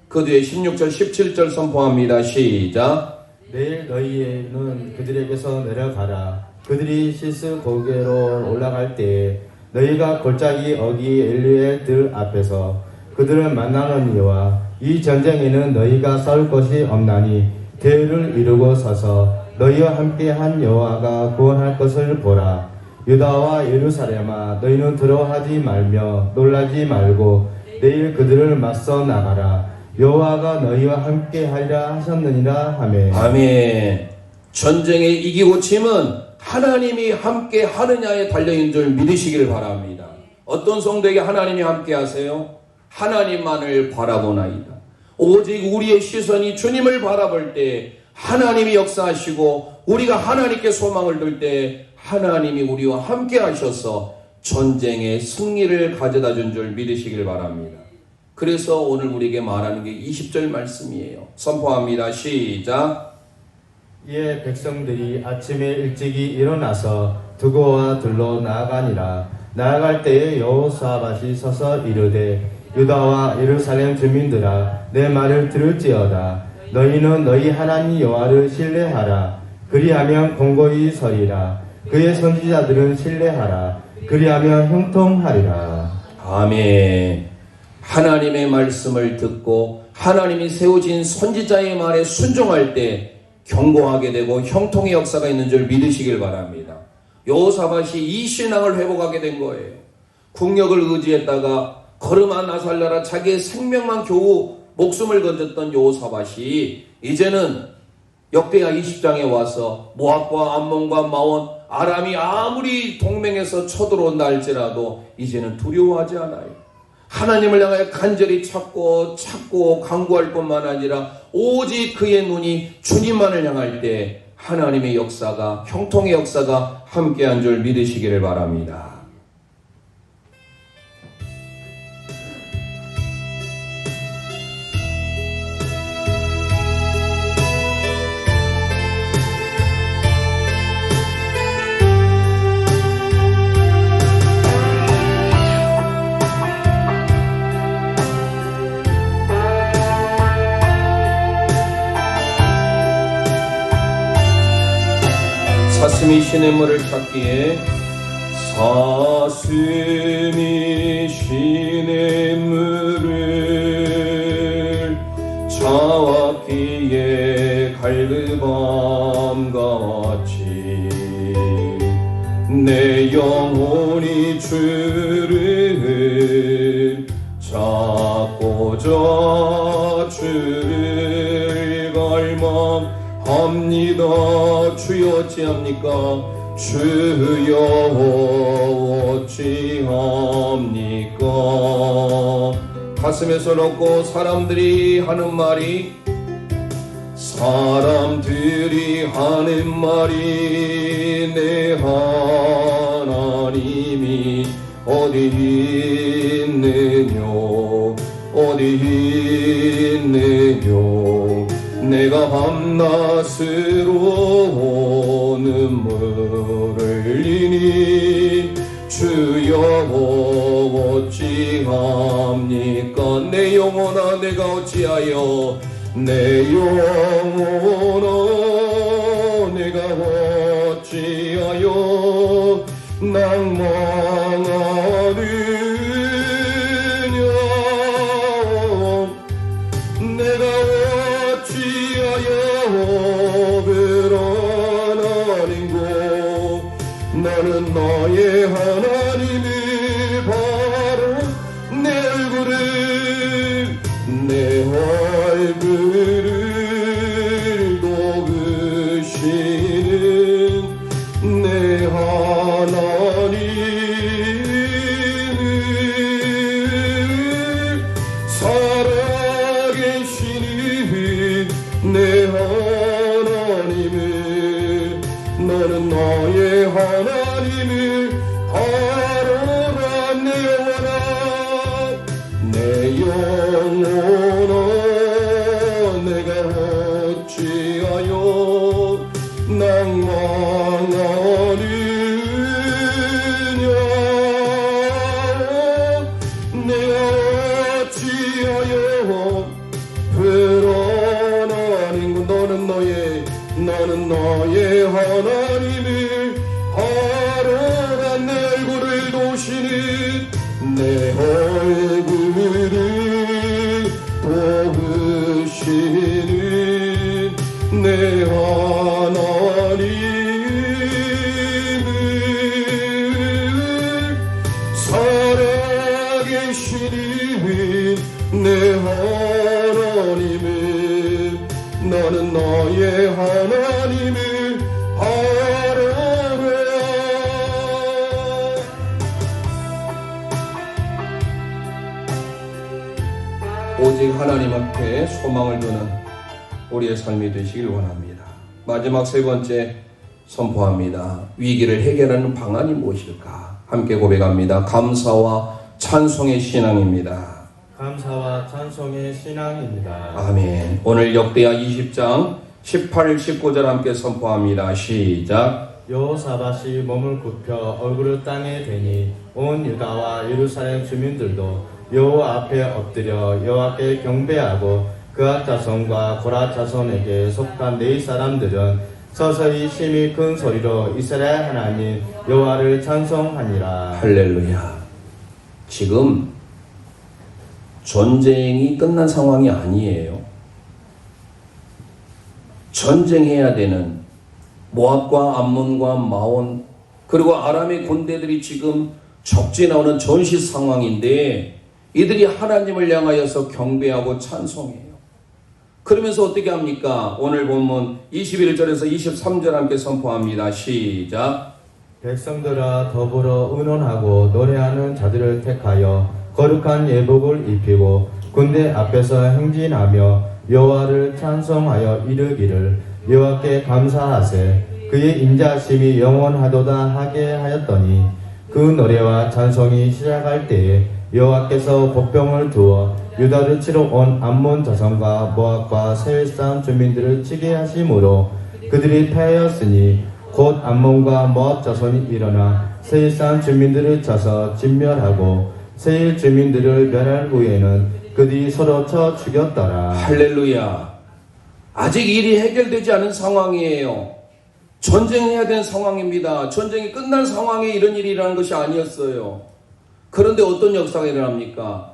그 뒤에 16절 17절 선포합니다. 시작. 내일 너희는 그들에게서 내려가라. 그들이 시스 고개로 올라갈 때에 너희가 골짜기 어기 엘리의 들 앞에서 그들을 만나느니와 이 전쟁에는 너희가 싸울 것이 없나니 대를 이루고 서서 너희와 함께 한 여호와가 구원할 것을 보라. 유다와 예루살렘아 너희는 두려워하지 말며 놀라지 말고 내일 그들을 맞서 나가라. 여호와가 너희와 함께 하리라 하셨느니라 하매. 아멘. 전쟁에 이기고 짐은 하나님이 함께 하느냐에 달려있는 줄 믿으시길 바랍니다. 어떤 성도에게 하나님이 함께 하세요? 하나님만을 바라보나이다. 오직 우리의 시선이 주님을 바라볼 때 하나님이 역사하시고 우리가 하나님께 소망을 둘 때 하나님이 우리와 함께 하셔서 전쟁의 승리를 가져다 준 줄 믿으시길 바랍니다. 그래서 오늘 우리에게 말하는 게 20절 말씀이에요. 선포합니다. 시작. 이에 백성들이 아침에 일찍이 일어나서 두고와 들로 나아가니라. 나아갈 때에 여호사밧이 서서 이르되 유다와 예루살렘 주민들아 내 말을 들을지어다. 너희는 너희 하나님 여호와를 신뢰하라. 그리하면 공고히 서리라. 그의 선지자들은 신뢰하라. 그리하면 형통하리라. 아멘. 하나님의 말씀을 듣고 하나님이 세우신 선지자의 말에 순종할 때 경고하게 되고 형통의 역사가 있는 줄 믿으시길 바랍니다. 여호사밧이 이 신앙을 회복하게 된 거예요. 국력을 의지했다가 걸음아 나살려라 자기의 생명만 겨우 목숨을 건졌던 여호사밧이 이제는 역대하 20장에 와서 모압과 암몬과 마온 아람이 아무리 동맹에서 쳐들어온다 할지라도 이제는 두려워하지 않아요. 하나님을 향하여 간절히 찾고 간구할 뿐만 아니라 오직 그의 눈이 주님만을 향할 때 하나님의 역사가 형통의 역사가 함께한 줄 믿으시기를 바랍니다. 사슴이 시냇물을 찾기에 사슴이 시냇물을 찾기에 갈급함 같이 내 영혼이 주를 찾고자 주를 갈망합니다. 주여 어찌합니까? 주여 어찌합니까? 가슴에 손 얹고 사람들이 하는 말이 내 하나님이 어디 있느뇨 내가 밤낮으로 눈물을 흘리니 주여 어찌합니까? 내 영혼아 내가 어찌하여 내 영혼아 내가 어찌하여 낭망하느냐 내가 어찌하여 불안하는고 나는 나의 하나님을 바로 내 얼굴을 돕으시는 내 하나님을 살아계시는 내 하나님을 나는 나의 하나님을 바라라 내 영혼아 내가 어찌하여 낭망하느냐 내가 어찌하여 불안하는고 나는 너의 하나님을 바라라 내 얼굴을 도시는 내 얼굴을 도우시는 내 하나님을 살아계시는 내 하나님을 나는 나의 하나님을 바라라 오직 하나님 앞에 소망을 두는 우리의 삶이 되시길 원합니다. 마지막 세 번째 선포합니다. 위기를 해결하는 방안이 무엇일까? 함께 고백합니다. 감사와 찬송의 신앙입니다. 감사와 찬송의 신앙입니다. 아멘. 오늘 역대하 20장 18, 19절 함께 선포합니다. 시작. 여호사밧이 몸을 굽혀 얼굴을 땅에 대니 온 유다와 예루살렘 주민들도 여호와 앞에 엎드려 여호와께 경배하고 그앗 자손과 고라 자손에게 속한 네 사람들은 서서히 심히 큰 소리로 이스라엘 하나님 여호와를 찬송하니라. 할렐루야. 지금 전쟁이 끝난 상황이 아니에요. 전쟁해야 되는 모압과 암몬과 마온 그리고 아람의 군대들이 지금 적진나오는 전시 상황인데 이들이 하나님을 향하여서 경배하고 찬송해요. 그러면서 어떻게 합니까? 오늘 본문 21절에서 23절 함께 선포합니다. 시작. 백성들아 더불어 의논하고 노래하는 자들을 택하여 거룩한 예복을 입히고 군대 앞에서 행진하며 여호와를 찬송하여 이르기를 여호와께 감사하세 그의 인자심이 영원하도다 하게 하였더니 그 노래와 찬송이 시작할 때에 여호와께서 복병을 두어 유다를 치러 온 암몬 자손과 모압과 세일산 주민들을 치게 하심으로 그들이 패하였으니 곧 암몬과 모압 자손이 일어나 세일산 주민들을 쳐서 진멸하고 세일 주민들을 멸할 후에는 그들이 서로 쳐 죽였더라. 할렐루야. 아직 일이 해결되지 않은 상황이에요. 전쟁해야 되는 상황입니다. 전쟁이 끝난 상황에 이런 일이 일어난 것이 아니었어요. 그런데 어떤 역사가 일어납니까?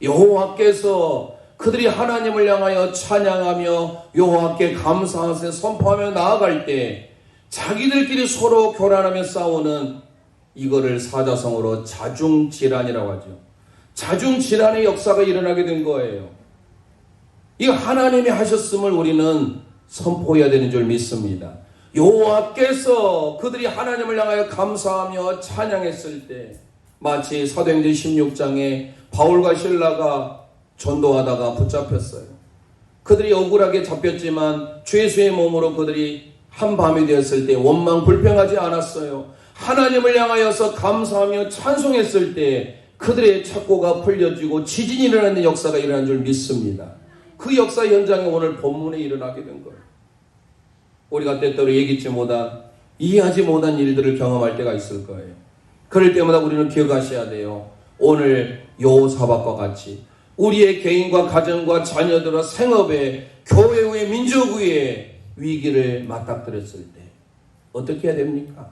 여호와께서 그들이 하나님을 향하여 찬양하며 여호와께 감사하며 선포하며 나아갈 때 자기들끼리 서로 교란하며 싸우는 이거를 사자성어로 자중질환이라고 하죠. 자중질환의 역사가 일어나게 된 거예요. 이거 하나님이 하셨음을 우리는 선포해야 되는 줄 믿습니다. 여호와께서 그들이 하나님을 향하여 감사하며 찬양했을 때 마치 사도행전 16장에 바울과 실라가 전도하다가 붙잡혔어요. 그들이 억울하게 잡혔지만 죄수의 몸으로 그들이 한밤이 되었을 때 원망 불평하지 않았어요. 하나님을 향하여서 감사하며 찬송했을 때 그들의 착고가 풀려지고 지진이 일어나는 역사가 일어난 줄 믿습니다. 그 역사 현장에 오늘 본문에 일어나게 된 거예요. 우리가 때때로 예기치 못한, 이해하지 못한 일들을 경험할 때가 있을 거예요. 그럴 때마다 우리는 기억하셔야 돼요. 오늘 여호사밧과 같이 우리의 개인과 가정과 자녀들과 생업에, 교회 후에, 민족 후에 위기를 맞닥뜨렸을 때 어떻게 해야 됩니까?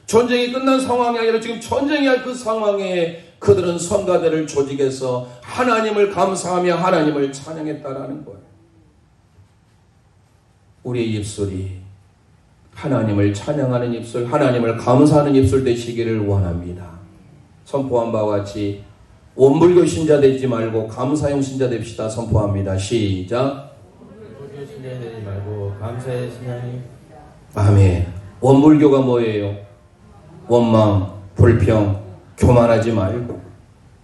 전쟁이 끝난 상황이 아니라 지금 전쟁이 할 그 상황에 그들은 성가대를 조직해서 하나님을 감사하며 하나님을 찬양했다라는 거예요. 우리의 입술이 하나님을 찬양하는 입술, 하나님을 감사하는 입술 되시기를 원합니다. 선포한 바와 같이 원불교 신자 되지 말고 감사형 신자 됩시다. 선포합니다. 시작. 원불교 신자 되지 말고 감사의 신앙이. 아멘. 원불교가 뭐예요? 원망, 불평, 교만하지 말고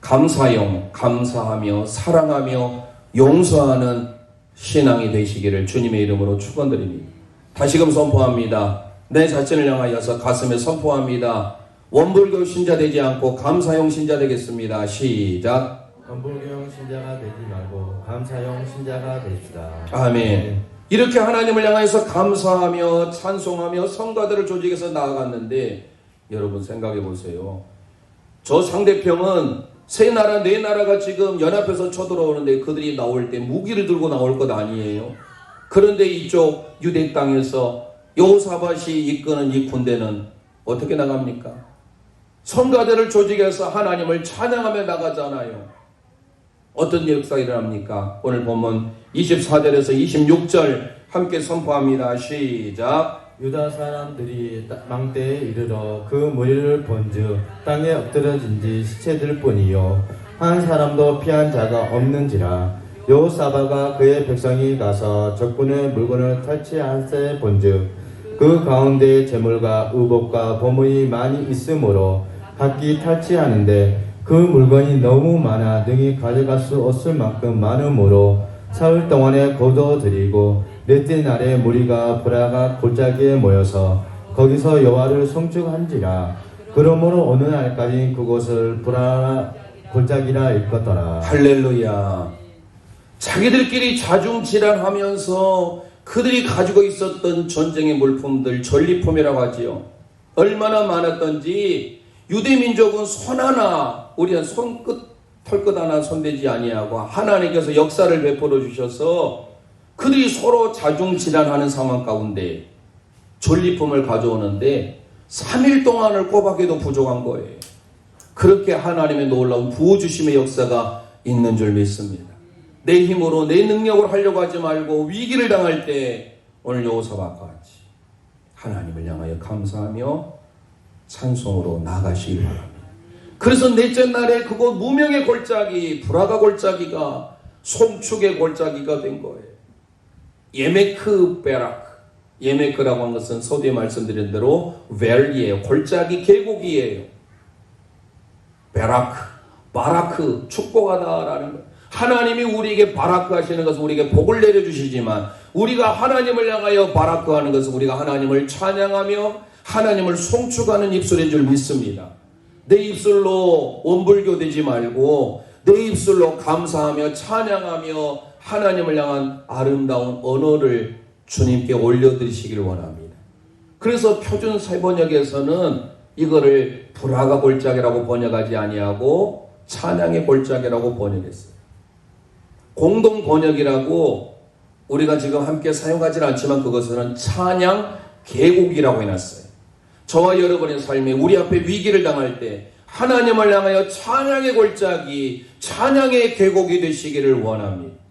감사형, 감사하며 사랑하며 용서하는 신앙이 되시기를 주님의 이름으로 축원드립니다. 다시금 선포합니다. 내 자신을 향하여서 가슴에 선포합니다. 원불교 신자 되지 않고 감사형 신자 되겠습니다. 시작. 원불교형 신자가 되지 말고 감사형 신자가 됩시다. 아멘. 이렇게 하나님을 향해서 감사하며 찬송하며 성가들을 조직해서 나아갔는데 여러분 생각해 보세요. 저 상대편은 세 나라, 네 나라가 지금 연합해서 쳐들어오는데 그들이 나올 때 무기를 들고 나올 것 아니에요. 그런데 이쪽 유대 땅에서 여호사밧이 이끄는 이 군대는 어떻게 나갑니까? 성가대를 조직해서 하나님을 찬양하며 나가잖아요. 어떤 역사가 일어납니까? 오늘 본문 24절에서 26절 함께 선포합니다. 시작. 유다 사람들이 망대에 이르러 그 무리를 본즉 땅에 엎드러진 지 시체들 뿐이요 한 사람도 피한 자가 없는지라. 여호사밧과 그의 백성이 가서 적군의 물건을 탈취하세 본즉 그 가운데 재물과 의복과 보물이 많이 있으므로 각기 탈취하는데 그 물건이 너무 많아 능히 가져갈 수 없을 만큼 많으므로 사흘 동안에 거둬들이고 넷째 날에 무리가 브라가 골짜기에 모여서 거기서 여호와를 송축한지라. 그러므로 어느 날까지 그곳을 브라 골짜기라 일컫더라. 할렐루야. 자기들끼리 자중질환하면서 그들이 가지고 있었던 전쟁의 물품들, 전리품이라고 하지요. 얼마나 많았던지 유대민족은 손 하나, 우리는 손끝, 털끝 하나 손대지 아니하고 하나님께서 역사를 베풀어 주셔서 그들이 서로 자중질환하는 상황 가운데 전리품을 가져오는데 3일 동안을 꼬박해도 부족한 거예요. 그렇게 하나님의 놀라운 부어주심의 역사가 있는 줄 믿습니다. 내 힘으로 내 능력으로 하려고 하지 말고 위기를 당할 때 오늘 여호사밧과 같이 하나님을 향하여 감사하며 찬송으로 나가시길 바랍니다. 그래서 넷째 날에 그곳 무명의 골짜기, 브라가 골짜기가 송축의 골짜기가 된 거예요. 예메크 베라크, 예메크라고 한 것은 서두에 말씀드린 대로 밸리예요. 골짜기 계곡이에요. 베라크, 바라크, 축복하다라는 거예요. 하나님이 우리에게 바라크 하시는 것은 우리에게 복을 내려주시지만 우리가 하나님을 향하여 바라크 하는 것은 우리가 하나님을 찬양하며 하나님을 송축하는 입술인 줄 믿습니다. 내 입술로 원불교 되지 말고 내 입술로 감사하며 찬양하며 하나님을 향한 아름다운 언어를 주님께 올려드리시길 원합니다. 그래서 표준 세번역에서는 이거를 브라가 골짜기라고 번역하지 아니하고 찬양의 골짜기라고 번역했어요. 공동 번역이라고 우리가 지금 함께 사용하지는 않지만 그것은 찬양 계곡이라고 해놨어요. 저와 여러분의 삶에 우리 앞에 위기를 당할 때 하나님을 향하여 찬양의 골짜기, 찬양의 계곡이 되시기를 원합니다.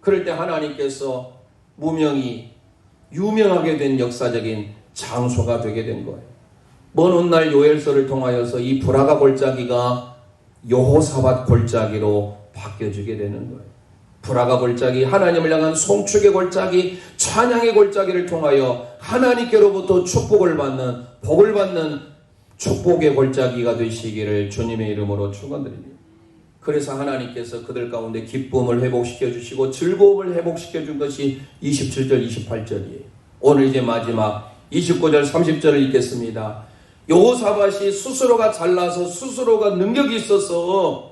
그럴 때 하나님께서 무명히 유명하게 된 역사적인 장소가 되게 된 거예요. 먼 훗날 요엘서를 통하여서 이 브라가 골짜기가 여호사밧 골짜기로 바뀌어지게 되는 거예요. 브라가 골짜기, 하나님을 향한 송축의 골짜기, 찬양의 골짜기를 통하여 하나님께로부터 축복을 받는, 복을 받는 축복의 골짜기가 되시기를 주님의 이름으로 축원드립니다. 그래서 하나님께서 그들 가운데 기쁨을 회복시켜 주시고 즐거움을 회복시켜 준 것이 27절 28절이에요. 오늘 이제 마지막 29절 30절을 읽겠습니다. 여호사밧이 스스로가 잘나서 스스로가 능력이 있어서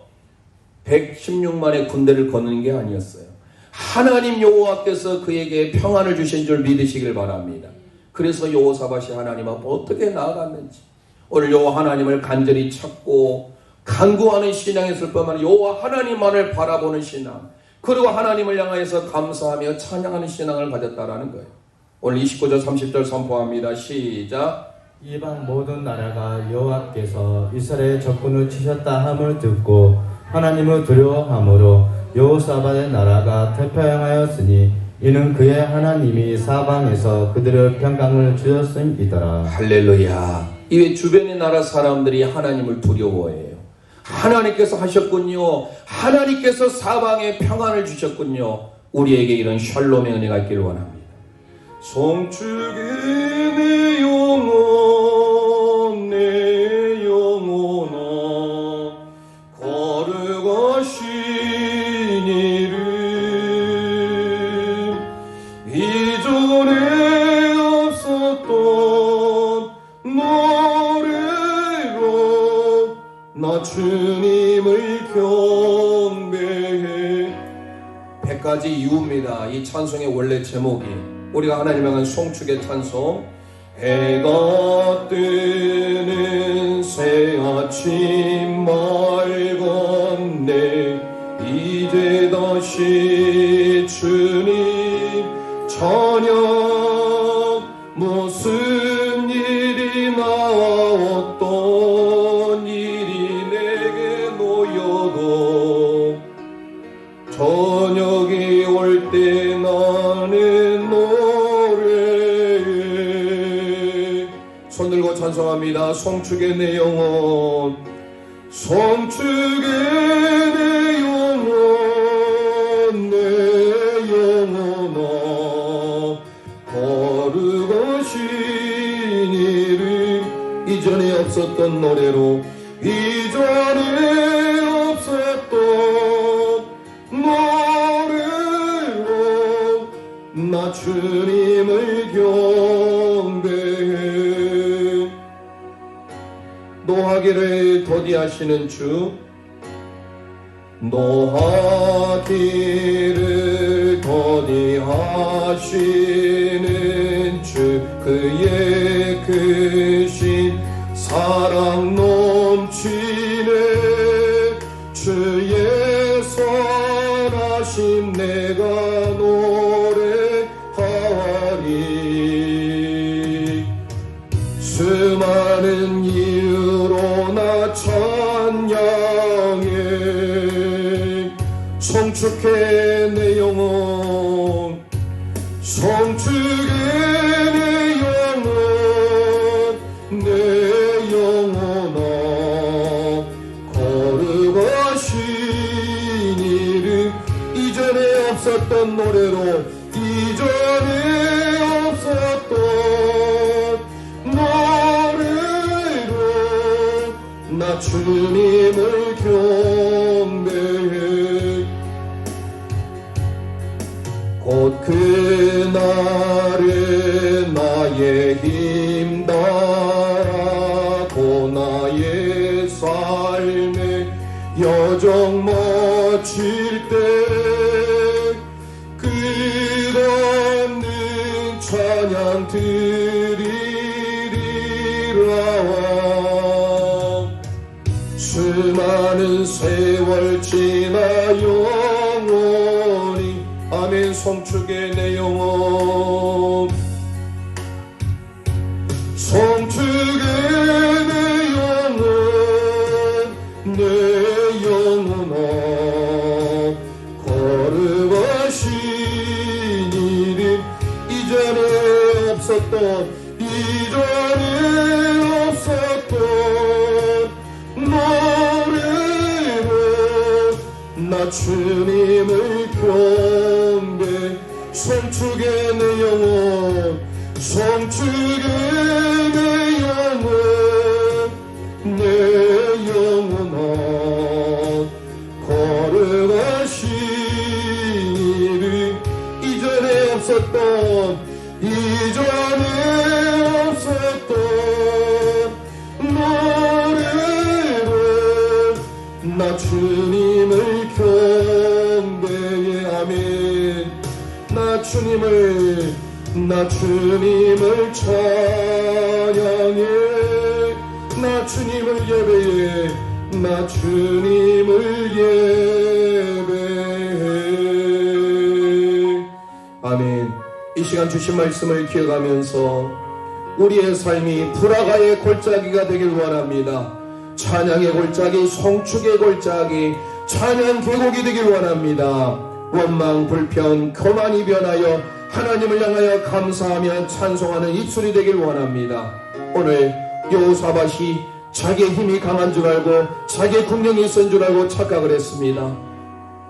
116만의 군대를 거는 게 아니었어요. 하나님 여호와께서 그에게 평안을 주신 줄 믿으시길 바랍니다. 그래서 여호사밧이 하나님 앞에 어떻게 나아갔는지, 오늘 여호와 하나님을 간절히 찾고 간구하는 신앙이 있을 뿐만 아니라 여호와 하나님만을 바라보는 신앙, 그리고 하나님을 향하여서 감사하며 찬양하는 신앙을 가졌다라는 거예요. 오늘 29절 30절 선포합니다. 시작. 이방 모든 나라가 여호와께서 이스라엘의 적군을 치셨다 함을 듣고 하나님을 두려워함으로 여호사밧의 나라가 태평하였으니 이는 그의 하나님이 사방에서 그들의 평강을 주셨음이더라. 할렐루야. 이외 주변의 나라 사람들이 하나님을 두려워해요. 하나님께서 하셨군요. 하나님께서 사방에 평안을 주셨군요. 우리에게 이런 샬롬의 은혜가 있기를 원합니다. 송축의 내 영혼 내 영혼아 거룩하신 이름 이전에 없었던 노래로 나 주님을 경배해. 100가지 이유입니다. 이 찬송의 원래 제목이 우리가 하나님 향한 송축의 찬송. 해가 뜨는 새 아침 맑았네 이제 다시 주님 저녁 무슨 일이 나와 어떤 일이 내게 놓여도 저녁이 올 때 나는 노래해. 손 들고 찬송합니다. 송축의 내 영혼 송축의 내 영혼 내 영혼아 거룩하신 이름 이전에 없었던 노래로 이전에 없었던 노래로 나 주님을 경배해. 노하기를 더디하시는 주 노하기를 더디하시는 주 그의 크신 사랑 넘치네 주의 선하심 내가 노래하리. 수많은 이유로 나 찬양해. 송축해 내 영혼 송축해 내 영혼 내 영혼아 거룩하신 이름 이전에 없었던 노래로 이전에 없었던 노래로 나 주님을 경배해. 곧 그날에 나의 힘 다하고 나의 삶의 여정 마칠 때 끝없는 찬양 드리리라. 수많은 세월 지나 영원히 아멘. 송축의 내 영혼 송축의 내 영혼 내 영혼아 거룩하신 이름 이전에 없었던 노래로 주님을 경배 송축의 내 영혼 송축의 내 영혼아 거룩하시니 이전에 없었던 노래로 나 주님을 경배해 아멘 나 주님을 찬양해 나 주님을 예배해 나 주님을 예배해 아멘. 이 시간 주신 말씀을 기억하면서 우리의 삶이 불화가의 골짜기가 되길 원합니다. 찬양의 골짜기, 송축의 골짜기, 찬양 계곡이 되길 원합니다. 원망, 불평, 교만이 변하여 하나님을 향하여 감사하며 찬송하는 입술이 되길 원합니다. 오늘 여호사밧이 자기의 힘이 강한 줄 알고 자기의 국력이 있은 줄 알고 착각을 했습니다.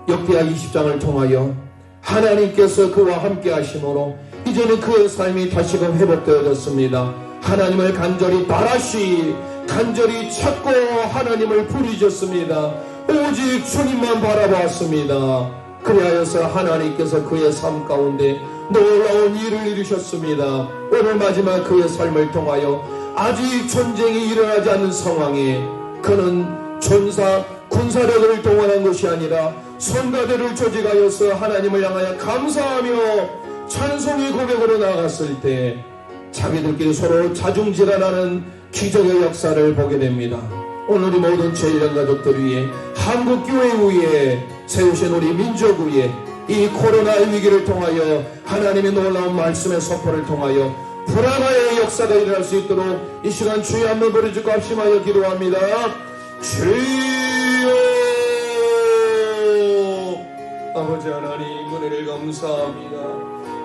역대하 20장을 통하여 하나님께서 그와 함께 하심으로 이제는 그의 삶이 다시금 회복되어졌습니다. 하나님을 간절히 바라시 간절히 찾고 하나님을 부르셨습니다. 오직 주님만 바라보았습니다. 그리하여서 하나님께서 그의 삶 가운데 놀라운 일을 이루셨습니다. 오늘 마지막 그의 삶을 통하여 아직 전쟁이 일어나지 않는 상황에 그는 전사 군사력을 동원한 것이 아니라 성가대를 조직하여서 하나님을 향하여 감사하며 찬송의 고백으로 나갔을 때 자기들끼리 서로 자중질환하는 기적의 역사를 보게 됩니다. 오늘 우리 모든 제1년 가족들 위해 한국교회 위에 세우신 우리 민족 위에 이 코로나의 위기를 통하여 하나님의 놀라운 말씀의 선포를 통하여 불화가의 역사가 일어날 수 있도록 이 시간 주여 한번 부르짖고 합심하여 기도합니다. 주여 아버지 하나님 은혜를 감사합니다.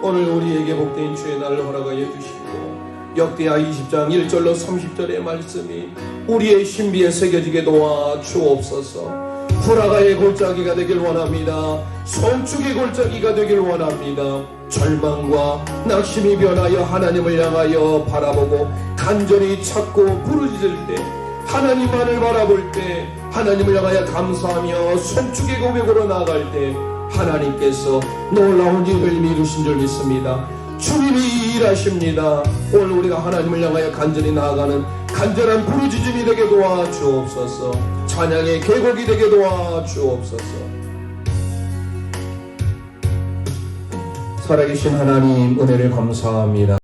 오늘 우리에게 복된 주의 날을 허락하여 주시고 역대하 20장 1절로 30절의 말씀이 우리의 신비에 새겨지게 도와 주옵소서. 불화가의 골짜기가 되길 원합니다. 송축의 골짜기가 되길 원합니다. 절망과 낙심이 변하여 하나님을 향하여 바라보고 간절히 찾고 부르짖을 때 하나님만을 바라볼 때 하나님을 향하여 감사하며 송축의 고백으로 나아갈 때 하나님께서 놀라운 일을 이루신 줄 믿습니다. 주님이 일하십니다. 오늘 우리가 하나님을 향하여 간절히 나아가는 간절한 부르짖음이 되게 도와주옵소서. 찬양의 계곡이 되게 도와주옵소서. 살아계신 하나님 은혜를 감사합니다.